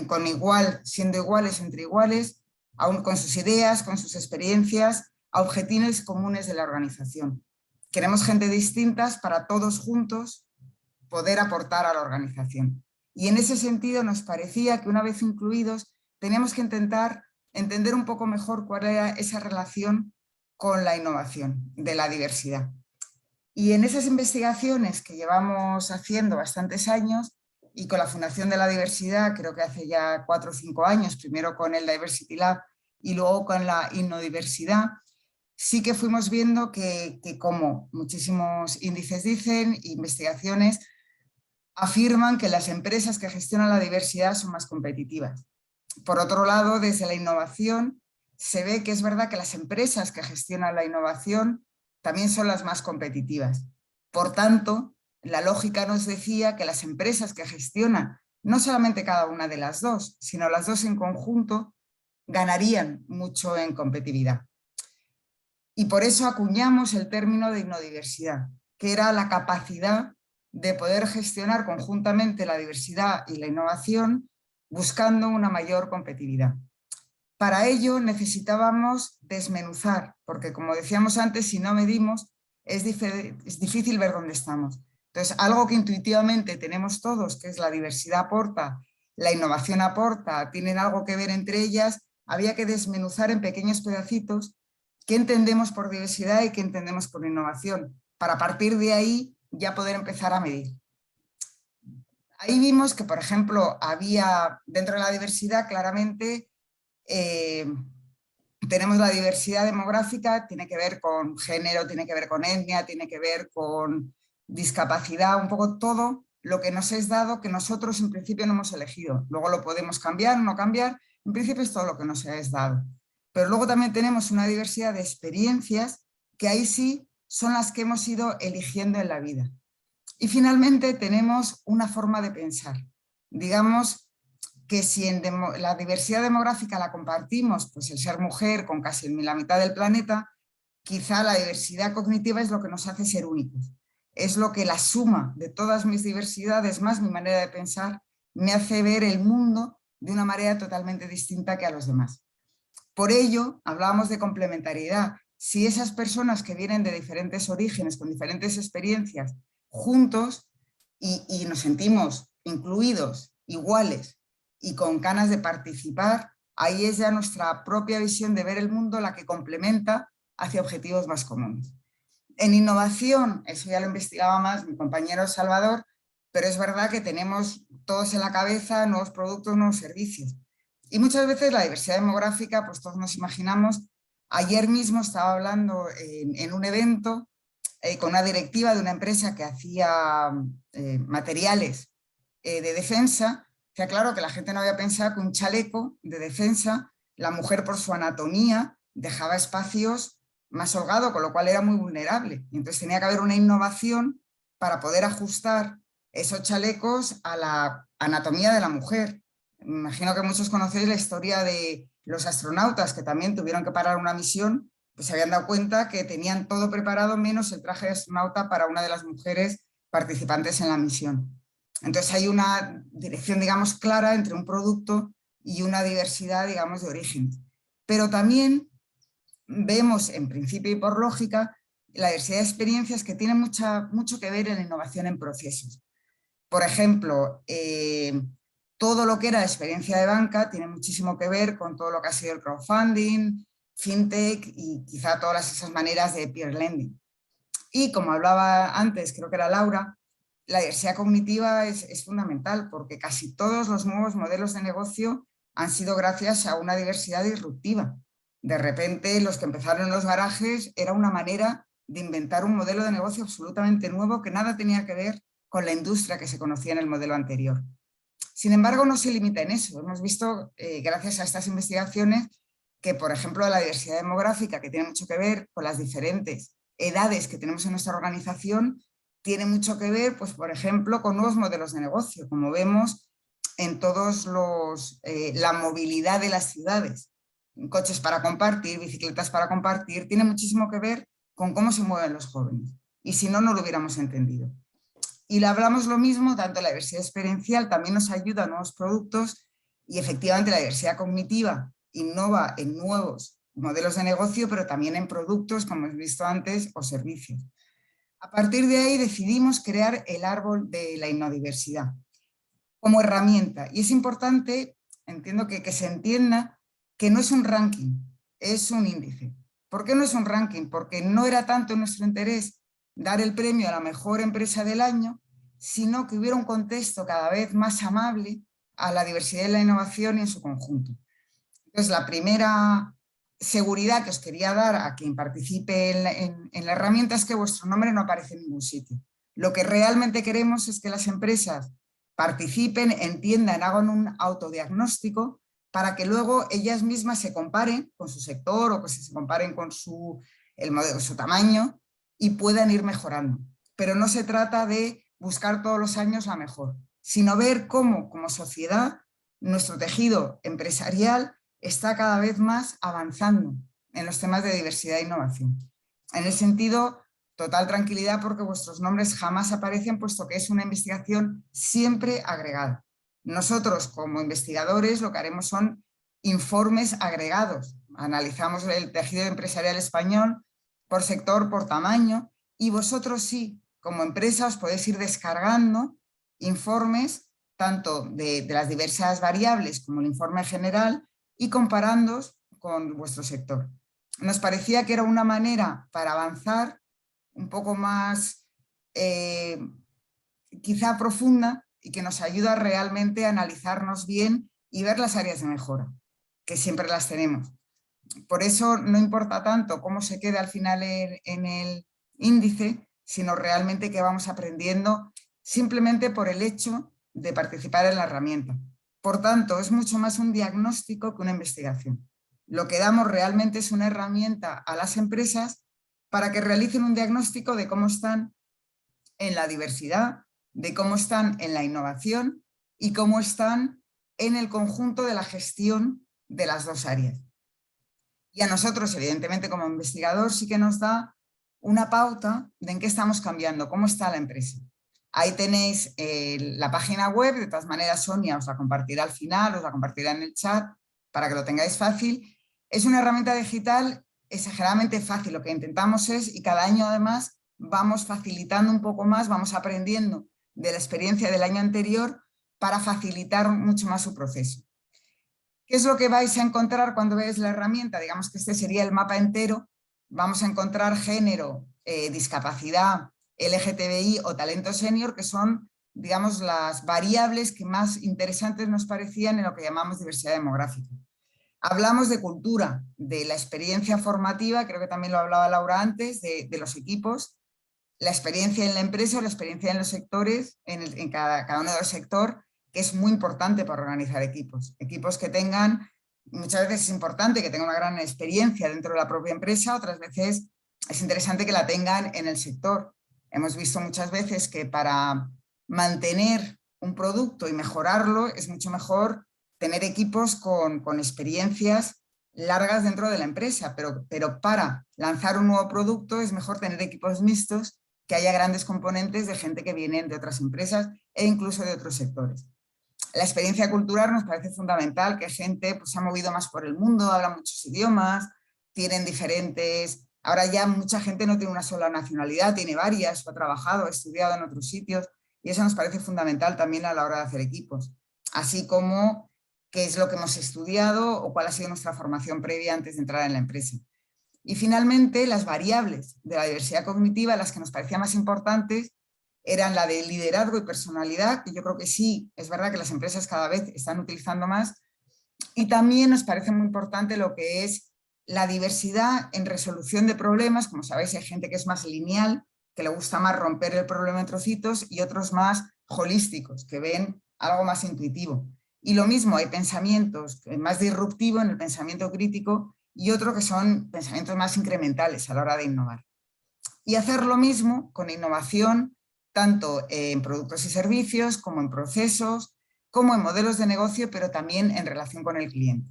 con igual, siendo iguales entre iguales, aún con sus ideas, con sus experiencias, a objetivos comunes de la organización. Queremos gente distintas para todos juntos poder aportar a la organización. Y en ese sentido nos parecía que una vez incluidos teníamos que intentar entender un poco mejor cuál era esa relación con la innovación de la diversidad. Y en esas investigaciones que llevamos haciendo bastantes años y con la Fundación de la Diversidad, creo que hace ya 4 o 5 años, primero con el Diversity Lab y luego con la Innodiversidad, sí que fuimos viendo que como muchísimos índices dicen, investigaciones, afirman que las empresas que gestionan la diversidad son más competitivas. Por otro lado, desde la innovación se ve que es verdad que las empresas que gestionan la innovación también son las más competitivas. Por tanto, la lógica nos decía que las empresas que gestionan no solamente cada una de las dos, sino las dos en conjunto, ganarían mucho en competitividad. Y por eso acuñamos el término de innodiversidad, que era la capacidad de poder gestionar conjuntamente la diversidad y la innovación buscando una mayor competitividad. Para ello necesitábamos desmenuzar, porque como decíamos antes, si no medimos es difícil ver dónde estamos. Entonces, algo que intuitivamente tenemos todos, que es la diversidad aporta, la innovación aporta, tienen algo que ver entre ellas, había que desmenuzar en pequeños pedacitos qué entendemos por diversidad y qué entendemos por innovación, para partir de ahí ya poder empezar a medir. Ahí vimos que, por ejemplo, había dentro de la diversidad claramente tenemos la diversidad demográfica, tiene que ver con género, tiene que ver con etnia, tiene que ver con discapacidad, un poco todo lo que nos es dado que nosotros en principio no hemos elegido. Luego lo podemos cambiar o no cambiar, en principio es todo lo que nos es dado. Pero luego también tenemos una diversidad de experiencias que ahí sí son las que hemos ido eligiendo en la vida. Y finalmente tenemos una forma de pensar. Digamos que si en la diversidad demográfica la compartimos, pues el ser mujer con casi la mitad del planeta, quizá la diversidad cognitiva es lo que nos hace ser únicos. Es lo que la suma de todas mis diversidades, más mi manera de pensar, me hace ver el mundo de una manera totalmente distinta que a los demás. Por ello, hablábamos de complementariedad. Si esas personas que vienen de diferentes orígenes, con diferentes experiencias, juntos y nos sentimos incluidos, iguales y con ganas de participar, ahí es ya nuestra propia visión de ver el mundo la que complementa hacia objetivos más comunes. En innovación, eso ya lo investigaba más mi compañero Salvador, pero es verdad que tenemos todos en la cabeza nuevos productos, nuevos servicios. Y muchas veces la diversidad demográfica, pues todos nos imaginamos. Ayer mismo estaba hablando en un evento con una directiva de una empresa que hacía materiales de defensa, que claro que la gente no había pensado que un chaleco de defensa, la mujer por su anatomía dejaba espacios más holgados, con lo cual era muy vulnerable. Y entonces tenía que haber una innovación para poder ajustar esos chalecos a la anatomía de la mujer. Me imagino que muchos conocéis la historia de los astronautas que también tuvieron que parar una misión, pues se habían dado cuenta que tenían todo preparado menos el traje de astronauta para una de las mujeres participantes en la misión. Entonces hay una dirección, digamos, clara entre un producto y una diversidad, digamos, de orígenes. Pero también vemos, en principio y por lógica, la diversidad de experiencias que tienen mucho que ver en la innovación en procesos. Por ejemplo, todo lo que era la experiencia de banca tiene muchísimo que ver con todo lo que ha sido el crowdfunding, fintech y quizá todas esas maneras de peer lending. Y como hablaba antes, creo que era Laura, la diversidad cognitiva es fundamental porque casi todos los nuevos modelos de negocio han sido gracias a una diversidad disruptiva. De repente, los que empezaron en los garajes era una manera de inventar un modelo de negocio absolutamente nuevo que nada tenía que ver con la industria que se conocía en el modelo anterior. Sin embargo, no se limita en eso. Hemos visto, gracias a estas investigaciones, que, por ejemplo, la diversidad demográfica, que tiene mucho que ver con las diferentes edades que tenemos en nuestra organización, tiene mucho que ver, pues, por ejemplo, con nuevos modelos de negocio, como vemos en todos la movilidad de las ciudades. Coches para compartir, bicicletas para compartir, tiene muchísimo que ver con cómo se mueven los jóvenes. Y si no, no lo hubiéramos entendido. Y hablamos lo mismo, tanto la diversidad experiencial también nos ayuda a nuevos productos y efectivamente la diversidad cognitiva innova en nuevos modelos de negocio, pero también en productos, como hemos visto antes, o servicios. A partir de ahí decidimos crear el árbol de la innodiversidad como herramienta. Y es importante, entiendo que se entienda que no es un ranking, es un índice. ¿Por qué no es un ranking? Porque no era tanto nuestro interés dar el premio a la mejor empresa del año, sino que hubiera un contexto cada vez más amable a la diversidad y la innovación y en su conjunto. Entonces, la primera seguridad que os quería dar a quien participe en la herramienta es que vuestro nombre no aparece en ningún sitio. Lo que realmente queremos es que las empresas participen, entiendan, hagan un autodiagnóstico para que luego ellas mismas se comparen con su sector o que se comparen con el modelo, su tamaño y puedan ir mejorando. Pero no se trata de buscar todos los años la mejor, sino ver cómo como sociedad nuestro tejido empresarial está cada vez más avanzando en los temas de diversidad e innovación. En ese sentido, total tranquilidad porque vuestros nombres jamás aparecen, puesto que es una investigación siempre agregada. Nosotros, como investigadores, lo que haremos son informes agregados. Analizamos el tejido empresarial español por sector, por tamaño, y vosotros sí, como empresa, os podéis ir descargando informes tanto de las diversas variables como el informe general y comparándoos con vuestro sector. Nos parecía que era una manera para avanzar un poco más quizá profunda y que nos ayuda realmente a analizarnos bien y ver las áreas de mejora, que siempre las tenemos. Por eso no importa tanto cómo se quede al final en el índice, sino realmente que vamos aprendiendo simplemente por el hecho de participar en la herramienta. Por tanto, es mucho más un diagnóstico que una investigación. Lo que damos realmente es una herramienta a las empresas para que realicen un diagnóstico de cómo están en la diversidad, de cómo están en la innovación y cómo están en el conjunto de la gestión de las dos áreas. Y a nosotros, evidentemente, como investigador, sí que nos da una pauta de en qué estamos cambiando, cómo está la empresa. Ahí tenéis la página web, de todas maneras Sonia os la compartirá al final, os la compartirá en el chat para que lo tengáis fácil. Es una herramienta digital exageradamente fácil, lo que intentamos es, y cada año además vamos facilitando un poco más, vamos aprendiendo de la experiencia del año anterior para facilitar mucho más su proceso. ¿Qué es lo que vais a encontrar cuando veáis la herramienta? Digamos que este sería el mapa entero. Vamos a encontrar género, discapacidad, LGTBI o talento senior, que son, digamos, las variables que más interesantes nos parecían en lo que llamamos diversidad demográfica. Hablamos de cultura, de la experiencia formativa, creo que también lo hablaba Laura antes, de los equipos, la experiencia en la empresa o la experiencia en los sectores, en cada uno de los sectores, que es muy importante para organizar equipos. Equipos que tengan, muchas veces es importante que tengan una gran experiencia dentro de la propia empresa, otras veces es interesante que la tengan en el sector. Hemos visto muchas veces que para mantener un producto y mejorarlo es mucho mejor tener equipos con experiencias largas dentro de la empresa, pero para lanzar un nuevo producto es mejor tener equipos mixtos, que haya grandes componentes de gente que vienen de otras empresas e incluso de otros sectores. La experiencia cultural nos parece fundamental, que gente pues, se ha movido más por el mundo, habla muchos idiomas, tienen diferentes... Ahora ya mucha gente no tiene una sola nacionalidad, tiene varias, o ha trabajado, ha estudiado en otros sitios, y eso nos parece fundamental también a la hora de hacer equipos. Así como qué es lo que hemos estudiado o cuál ha sido nuestra formación previa antes de entrar en la empresa. Y finalmente, las variables de la diversidad cognitiva, las que nos parecían más importantes, eran la de liderazgo y personalidad, que yo creo que sí, es verdad que las empresas cada vez están utilizando más, y también nos parece muy importante lo que es la diversidad en resolución de problemas. Como sabéis, hay gente que es más lineal, que le gusta más romper el problema en trocitos, y otros más holísticos, que ven algo más intuitivo. Y lo mismo, hay pensamientos más disruptivos en el pensamiento crítico y otros que son pensamientos más incrementales a la hora de innovar. Y hacer lo mismo con innovación, tanto en productos y servicios, como en procesos, como en modelos de negocio, pero también en relación con el cliente.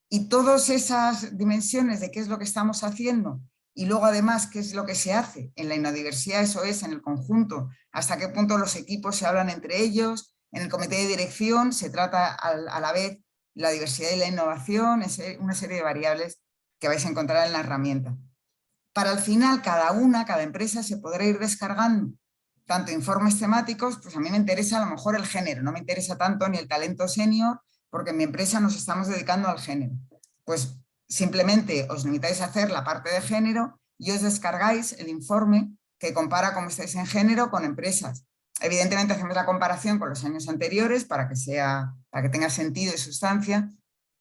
Y todas esas dimensiones de qué es lo que estamos haciendo y luego además qué es lo que se hace en la innodiversidad, eso es en el conjunto, hasta qué punto los equipos se hablan entre ellos, en el comité de dirección se trata a la vez la diversidad y la innovación, es una serie de variables que vais a encontrar en la herramienta. Para al final cada empresa se podrá ir descargando tanto informes temáticos, pues a mí me interesa a lo mejor el género, no me interesa tanto ni el talento senior, porque en mi empresa nos estamos dedicando al género. Pues simplemente os limitáis a hacer la parte de género y os descargáis el informe que compara cómo estáis en género con empresas. Evidentemente hacemos la comparación con los años anteriores para que tenga sentido y sustancia.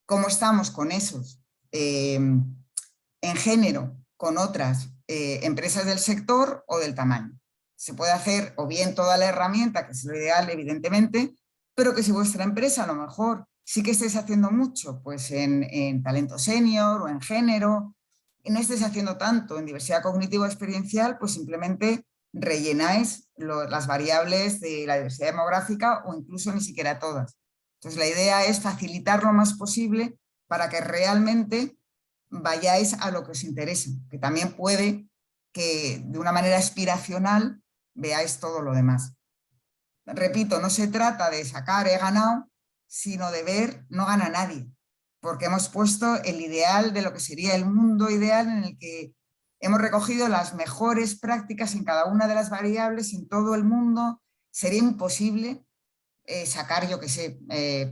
Cómo estamos con esos en género con otras empresas del sector o del tamaño. Se puede hacer o bien toda la herramienta, que es lo ideal evidentemente, pero que si vuestra empresa a lo mejor sí que estéis haciendo mucho pues en talento senior o en género, y no estéis haciendo tanto en diversidad cognitiva experiencial, pues simplemente rellenáis las variables de la diversidad demográfica o incluso ni siquiera todas. Entonces la idea es facilitar lo más posible para que realmente vayáis a lo que os interesa, que también puede que de una manera aspiracional veáis todo lo demás. Repito, no se trata de sacar he ganado, sino de ver no gana nadie, porque hemos puesto el ideal de lo que sería el mundo ideal en el que hemos recogido las mejores prácticas en cada una de las variables en todo el mundo. Sería imposible sacar, yo que sé,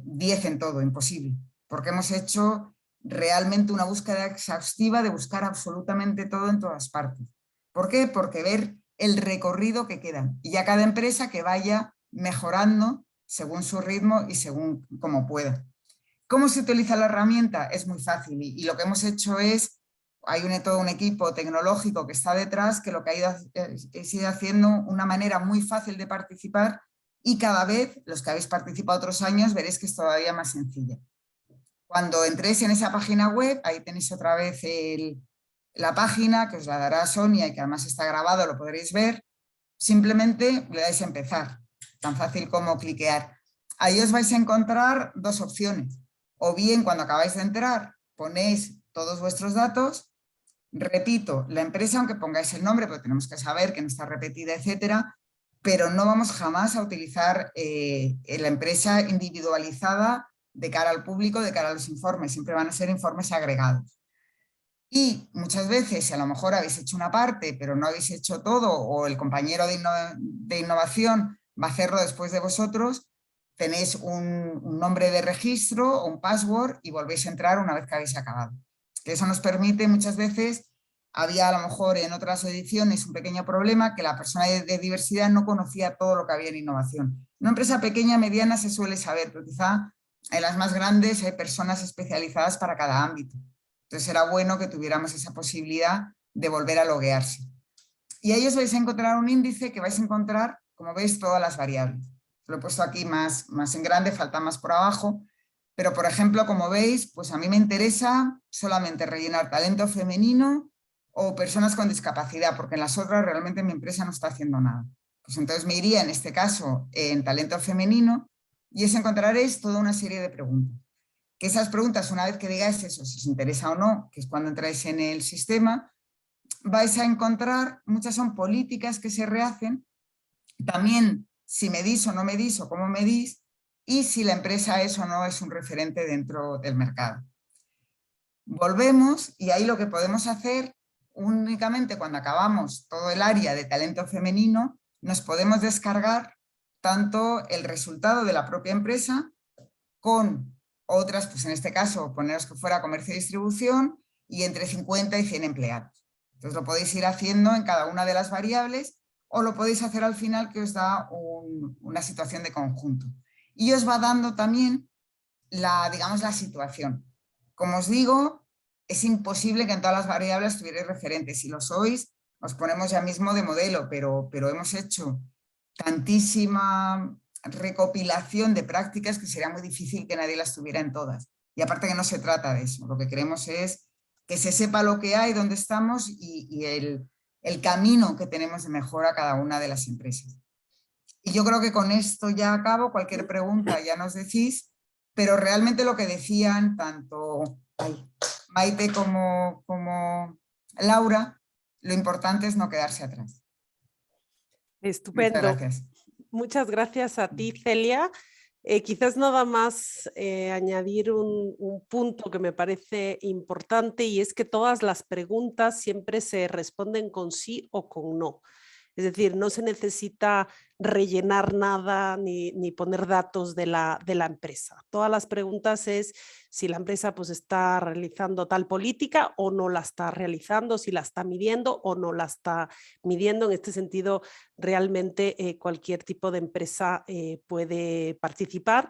10 en todo, imposible, porque hemos hecho realmente una búsqueda exhaustiva de buscar absolutamente todo en todas partes. ¿Por qué? Porque ver el recorrido que queda y ya cada empresa que vaya mejorando según su ritmo y según como pueda. ¿Cómo se utiliza la herramienta? Es muy fácil y lo que hemos hecho es, hay todo un equipo tecnológico que está detrás que lo que ha ido haciendo una manera muy fácil de participar y cada vez, los que habéis participado otros años, veréis que es todavía más sencilla. Cuando entréis en esa página web, ahí tenéis otra vez la página que os la dará Sonia y que además está grabado, lo podréis ver. Simplemente le dais a empezar, tan fácil como cliquear. Ahí os vais a encontrar dos opciones. O bien cuando acabáis de entrar ponéis todos vuestros datos. Repito, la empresa, aunque pongáis el nombre, porque tenemos que saber que no está repetida, etcétera, pero no vamos jamás a utilizar la empresa individualizada de cara al público, de cara a los informes. Siempre van a ser informes agregados. Y muchas veces, si a lo mejor habéis hecho una parte, pero no habéis hecho todo, o el compañero de innovación va a hacerlo después de vosotros, tenéis un nombre de registro o un password y volvéis a entrar una vez que habéis acabado. Que eso nos permite muchas veces, había a lo mejor en otras ediciones un pequeño problema, que la persona de diversidad no conocía todo lo que había en innovación. En una empresa pequeña, mediana se suele saber, pero quizá en las más grandes hay personas especializadas para cada ámbito. Entonces era bueno que tuviéramos esa posibilidad de volver a loguearse. Y ahí os vais a encontrar un índice que vais a encontrar, como veis, todas las variables. Lo he puesto aquí más en grande, falta más por abajo. Pero, por ejemplo, como veis, pues a mí me interesa solamente rellenar talento femenino o personas con discapacidad, porque en las otras realmente mi empresa no está haciendo nada. Pues entonces me iría, en este caso, en talento femenino y os encontraréis toda una serie de preguntas. Que esas preguntas, una vez que digáis eso, si os interesa o no, que es cuando entráis en el sistema, vais a encontrar, muchas son políticas que se rehacen, también si medís o no medís o cómo medís, y si la empresa es o no es un referente dentro del mercado. Volvemos y ahí lo que podemos hacer únicamente cuando acabamos todo el área de talento femenino, nos podemos descargar tanto el resultado de la propia empresa con otras, pues en este caso poneros que fuera comercio y distribución y entre 50 y 100 empleados. Entonces lo podéis ir haciendo en cada una de las variables o lo podéis hacer al final que os da una situación de conjunto. Y os va dando también digamos, la situación. Como os digo, es imposible que en todas las variables tuvierais referentes. Si lo sois, os ponemos ya mismo de modelo, pero hemos hecho tantísima recopilación de prácticas que sería muy difícil que nadie las tuviera en todas. Y aparte que no se trata de eso, lo que queremos es que se sepa lo que hay, dónde estamos y el camino que tenemos de mejora cada una de las empresas. Y yo creo que con esto ya acabo, cualquier pregunta ya nos decís, pero realmente lo que decían tanto Maite como Laura, lo importante es no quedarse atrás. Estupendo. Muchas gracias. Muchas gracias a ti, Celia. Quizás nada más añadir un punto que me parece importante y es que todas las preguntas siempre se responden con sí o con no. Es decir, no se necesita rellenar nada ni poner datos de la empresa. Todas las preguntas es si la empresa pues, está realizando tal política o no la está realizando, si la está midiendo o no la está midiendo. En este sentido, realmente cualquier tipo de empresa puede participar.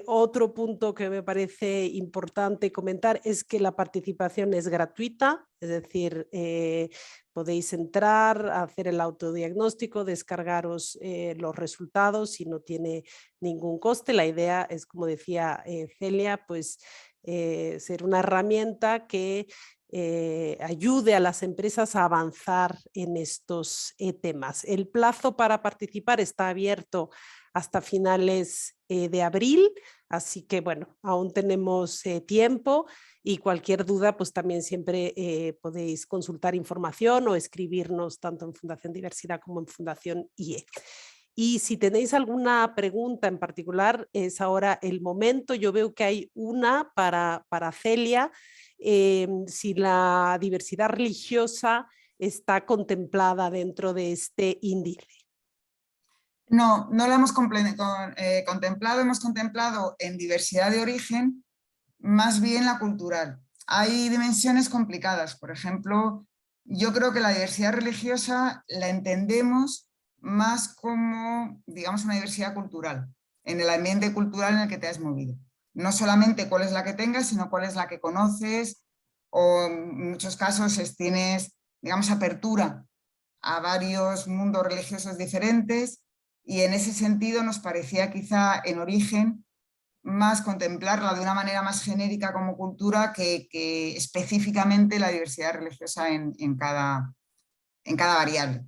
Otro punto que me parece importante comentar es que la participación es gratuita, es decir, podéis entrar, hacer el autodiagnóstico, descargaros los resultados y no tiene ningún coste. La idea es, como decía Celia, pues ser una herramienta que ayude a las empresas a avanzar en estos temas. El plazo para participar está abierto hasta finales de abril, así que bueno, aún tenemos tiempo y cualquier duda pues también siempre podéis consultar información o escribirnos tanto en Fundación Diversidad como en Fundación IE. Y si tenéis alguna pregunta en particular, es ahora el momento. Yo veo que hay una para Celia, si la diversidad religiosa está contemplada dentro de este índice. No, no lo hemos contemplado, hemos contemplado en diversidad de origen, más bien la cultural. Hay dimensiones complicadas, por ejemplo, yo creo que la diversidad religiosa la entendemos más como, digamos, una diversidad cultural, en el ambiente cultural en el que te has movido. No solamente cuál es la que tengas, sino cuál es la que conoces, o en muchos casos tienes, digamos, apertura a varios mundos religiosos diferentes, y en ese sentido nos parecía quizá en origen más contemplarla de una manera más genérica como cultura que específicamente la diversidad religiosa en cada variable.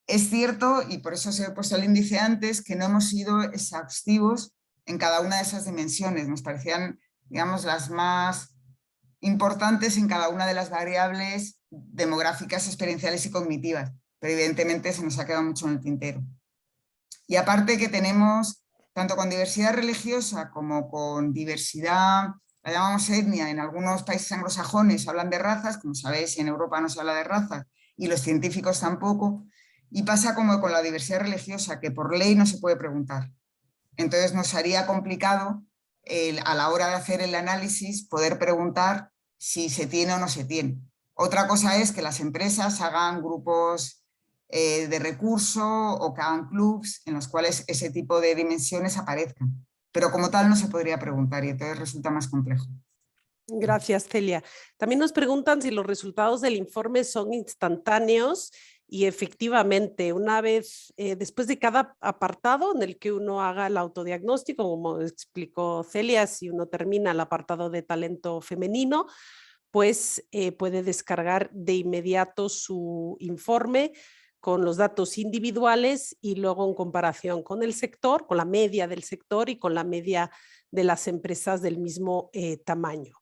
Es cierto, y por eso se ha puesto el índice antes, que no hemos sido exhaustivos en cada una de esas dimensiones. Nos parecían, digamos, las más importantes en cada una de las variables demográficas, experienciales y cognitivas, pero evidentemente se nos ha quedado mucho en el tintero. Y aparte que tenemos, tanto con diversidad religiosa como con diversidad, la llamamos etnia, en algunos países anglosajones hablan de razas, como sabéis, en Europa no se habla de razas, y los científicos tampoco, y pasa como con la diversidad religiosa, que por ley no se puede preguntar. Entonces nos haría complicado a la hora de hacer el análisis poder preguntar si se tiene o no se tiene. Otra cosa es que las empresas hagan grupos de recurso o que hagan clubs en los cuales ese tipo de dimensiones aparezcan. Pero como tal no se podría preguntar y entonces resulta más complejo. Gracias, Celia. También nos preguntan si los resultados del informe son instantáneos y efectivamente, una vez después de cada apartado en el que uno haga el autodiagnóstico, como explicó Celia, si uno termina el apartado de talento femenino, pues puede descargar de inmediato su informe con los datos individuales y luego en comparación con el sector, con la media del sector y con la media de las empresas del mismo tamaño.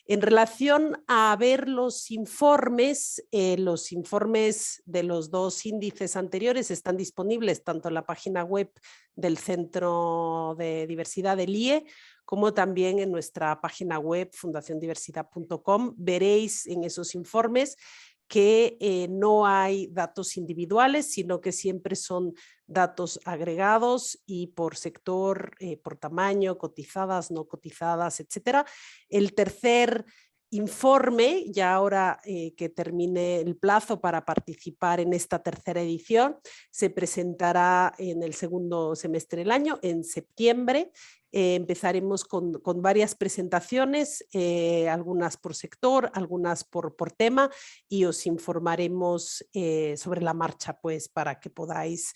En relación a ver los informes de los dos índices anteriores están disponibles tanto en la página web del Centro de Diversidad del IE como también en nuestra página web fundaciondiversidad.com. Veréis en esos informes que no hay datos individuales, sino que siempre son datos agregados y por sector, por tamaño, cotizadas, no cotizadas, etcétera. El tercer informe, ya ahora que termine el plazo para participar en esta tercera edición, se presentará en el segundo semestre del año, en septiembre. Empezaremos con varias presentaciones, algunas por sector, algunas por tema, y os informaremos sobre la marcha, pues, para que podáis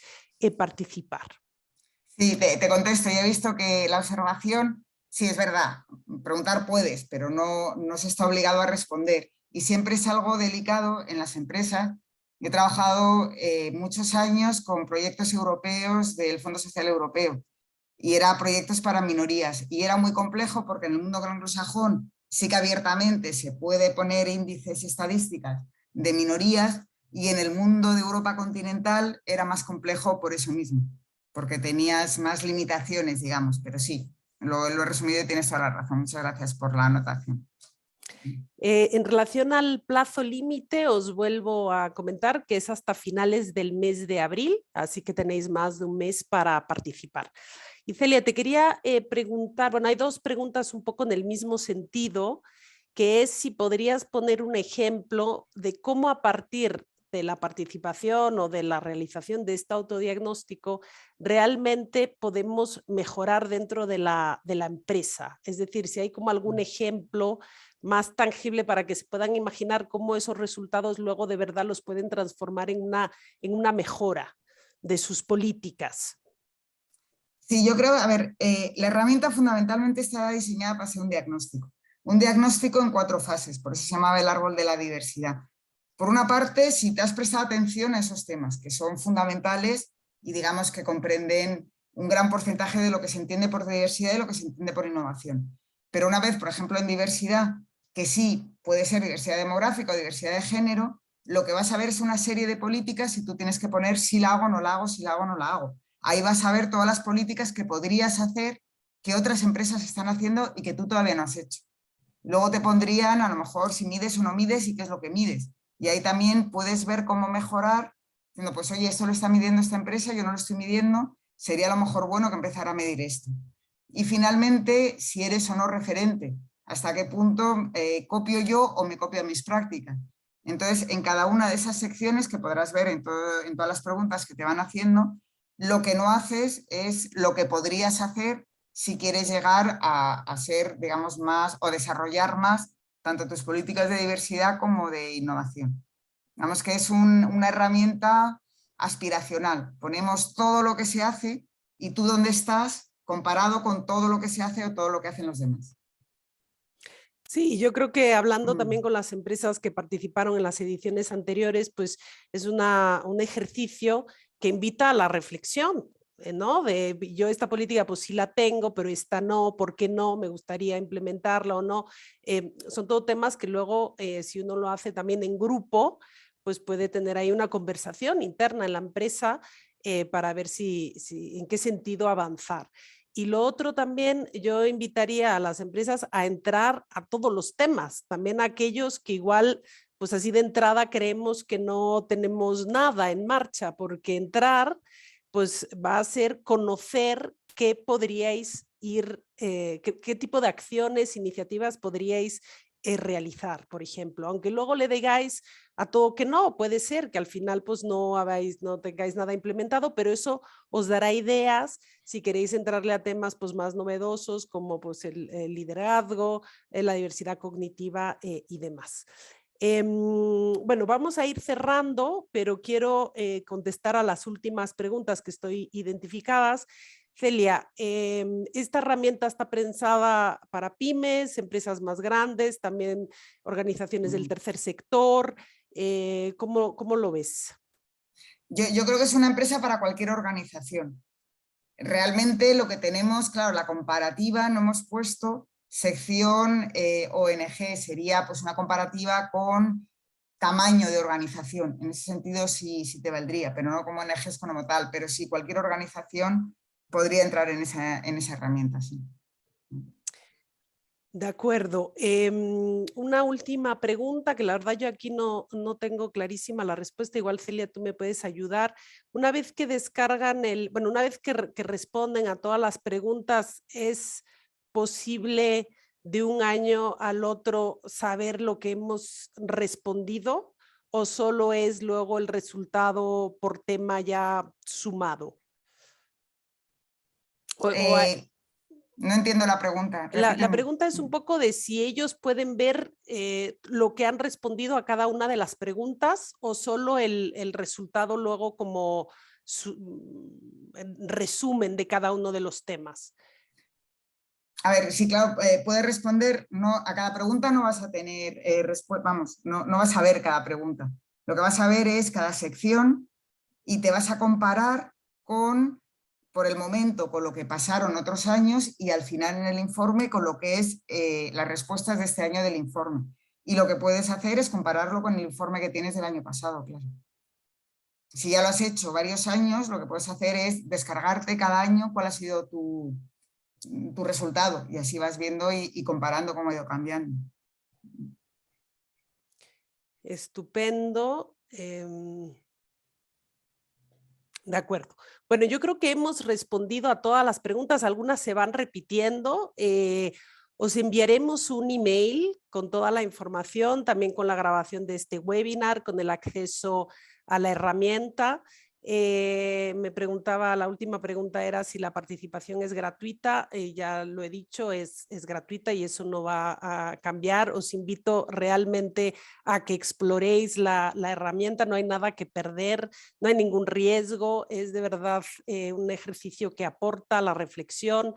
participar. Sí, te contesto. Yo he visto que la observación, sí, es verdad, preguntar puedes, pero no se está obligado a responder. Y siempre es algo delicado en las empresas. Yo he trabajado muchos años con proyectos europeos del Fondo Social Europeo y eran proyectos para minorías. Y era muy complejo porque en el mundo anglosajón sí que abiertamente se puede poner índices y estadísticas de minorías, y en el mundo de Europa continental era más complejo por eso mismo, porque tenías más limitaciones, digamos, pero sí, lo he resumido y tienes toda la razón. Muchas gracias por la anotación. En relación al plazo límite, os vuelvo a comentar que es hasta finales del mes de abril, así que tenéis más de un mes para participar. Y Celia, te quería preguntar, bueno, hay dos preguntas un poco en el mismo sentido, que es si podrías poner un ejemplo de cómo a partir de la participación o de la realización de este autodiagnóstico realmente podemos mejorar dentro de la empresa. Es decir, si hay como algún ejemplo más tangible para que se puedan imaginar cómo esos resultados luego de verdad los pueden transformar en una mejora de sus políticas. Sí, yo creo, a ver, la herramienta fundamentalmente está diseñada para ser un diagnóstico. Un diagnóstico en 4 fases, por eso se llamaba el árbol de la diversidad. Por una parte, si te has prestado atención a esos temas, que son fundamentales y digamos que comprenden un gran porcentaje de lo que se entiende por diversidad y lo que se entiende por innovación. Pero una vez, por ejemplo, en diversidad, que sí puede ser diversidad demográfica o diversidad de género, lo que vas a ver es una serie de políticas y tú tienes que poner si la hago, no la hago, si la hago, no la hago. Ahí vas a ver todas las políticas que podrías hacer, que otras empresas están haciendo y que tú todavía no has hecho. Luego te pondrían a lo mejor si mides o no mides y qué es lo que mides. Y ahí también puedes ver cómo mejorar, diciendo, pues oye, esto lo está midiendo esta empresa, yo no lo estoy midiendo, sería a lo mejor bueno que empezara a medir esto. Y finalmente, si eres o no referente, hasta qué punto copio yo o me copio a mis prácticas. Entonces, en cada una de esas secciones que podrás ver en todas las preguntas que te van haciendo, lo que no haces es lo que podrías hacer si quieres llegar a ser, digamos, más o desarrollar más tanto tus políticas de diversidad como de innovación. Digamos que es una herramienta aspiracional. Ponemos todo lo que se hace y tú dónde estás comparado con todo lo que se hace o todo lo que hacen los demás. Sí, yo creo que hablando también con las empresas que participaron en las ediciones anteriores, pues es un ejercicio que invita a la reflexión, ¿no? De yo esta política pues sí la tengo, pero esta no, ¿por qué no? Me gustaría implementarla o no. Son todo temas que luego, si uno lo hace también en grupo, pues puede tener ahí una conversación interna en la empresa para ver en qué sentido avanzar. Y lo otro también, yo invitaría a las empresas a entrar a todos los temas, también a aquellos que igual, pues así de entrada creemos que no tenemos nada en marcha, porque entrar, pues va a ser conocer qué podríais ir, qué tipo de acciones, iniciativas podríais realizar, por ejemplo, aunque luego le digáis a todo que no, puede ser que al final pues no tengáis nada implementado, pero eso os dará ideas si queréis entrarle a temas pues más novedosos como pues el liderazgo, la diversidad cognitiva y demás. Bueno, vamos a ir cerrando, pero quiero contestar a las últimas preguntas que estoy identificadas. Celia, esta herramienta está pensada para pymes, empresas más grandes, también organizaciones del tercer sector. ¿Cómo lo ves? Yo creo que es una empresa para cualquier organización. Realmente lo que tenemos, claro, la comparativa, no hemos puesto sección ONG, sería pues una comparativa con tamaño de organización. En ese sentido sí te valdría, pero no como ONGs como tal, pero sí cualquier organización podría entrar en esa herramienta, sí. De acuerdo. Una última pregunta que la verdad yo aquí no tengo clarísima la respuesta. Igual, Celia, tú me puedes ayudar. Una vez que descargan una vez que responden a todas las preguntas, ¿es posible de un año al otro saber lo que hemos respondido o solo es luego el resultado por tema ya sumado? No entiendo la pregunta. La pregunta es un poco de si ellos pueden ver lo que han respondido a cada una de las preguntas o solo el resultado luego como resumen de cada uno de los temas. A ver, sí, claro, puedes responder, no, a cada pregunta no vas a tener respuesta, vamos, no vas a ver cada pregunta. Lo que vas a ver es cada sección y te vas a comparar por el momento, con lo que pasaron otros años y al final en el informe con lo que es las respuestas de este año del informe. Y lo que puedes hacer es compararlo con el informe que tienes del año pasado, claro. Si ya lo has hecho varios años, lo que puedes hacer es descargarte cada año cuál ha sido tu resultado y así vas viendo y comparando cómo ha ido cambiando. Estupendo. De acuerdo. Bueno, yo creo que hemos respondido a todas las preguntas, algunas se van repitiendo. Os enviaremos un email con toda la información, también con la grabación de este webinar, con el acceso a la herramienta. Me preguntaba, la última pregunta era si la participación es gratuita. Ya lo he dicho, es gratuita y eso no va a cambiar. Os invito realmente a que exploréis la herramienta, no hay nada que perder, no hay ningún riesgo, es de verdad un ejercicio que aporta a la reflexión,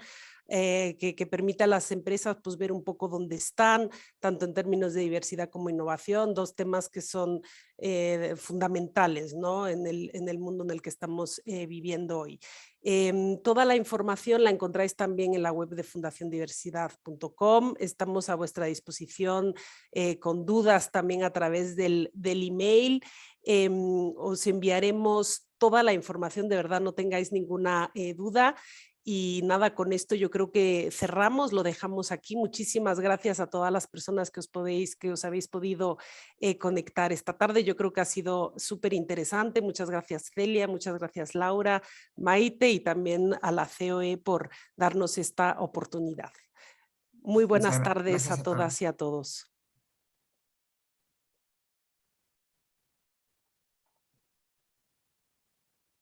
que permite a las empresas pues, ver un poco dónde están, tanto en términos de diversidad como innovación, dos temas que son fundamentales, ¿no? en el mundo en el que estamos viviendo hoy. Toda la información la encontráis también en la web de fundaciondiversidad.com. Estamos a vuestra disposición con dudas también a través del email. Os enviaremos toda la información, de verdad no tengáis ninguna duda. Y nada, con esto yo creo que cerramos, lo dejamos aquí. Muchísimas gracias a todas las personas que os habéis podido conectar esta tarde. Yo creo que ha sido súper interesante. Muchas gracias Celia, muchas gracias Laura, Maite y también a la COE por darnos esta oportunidad. Muy buenas tardes a todas y a todos.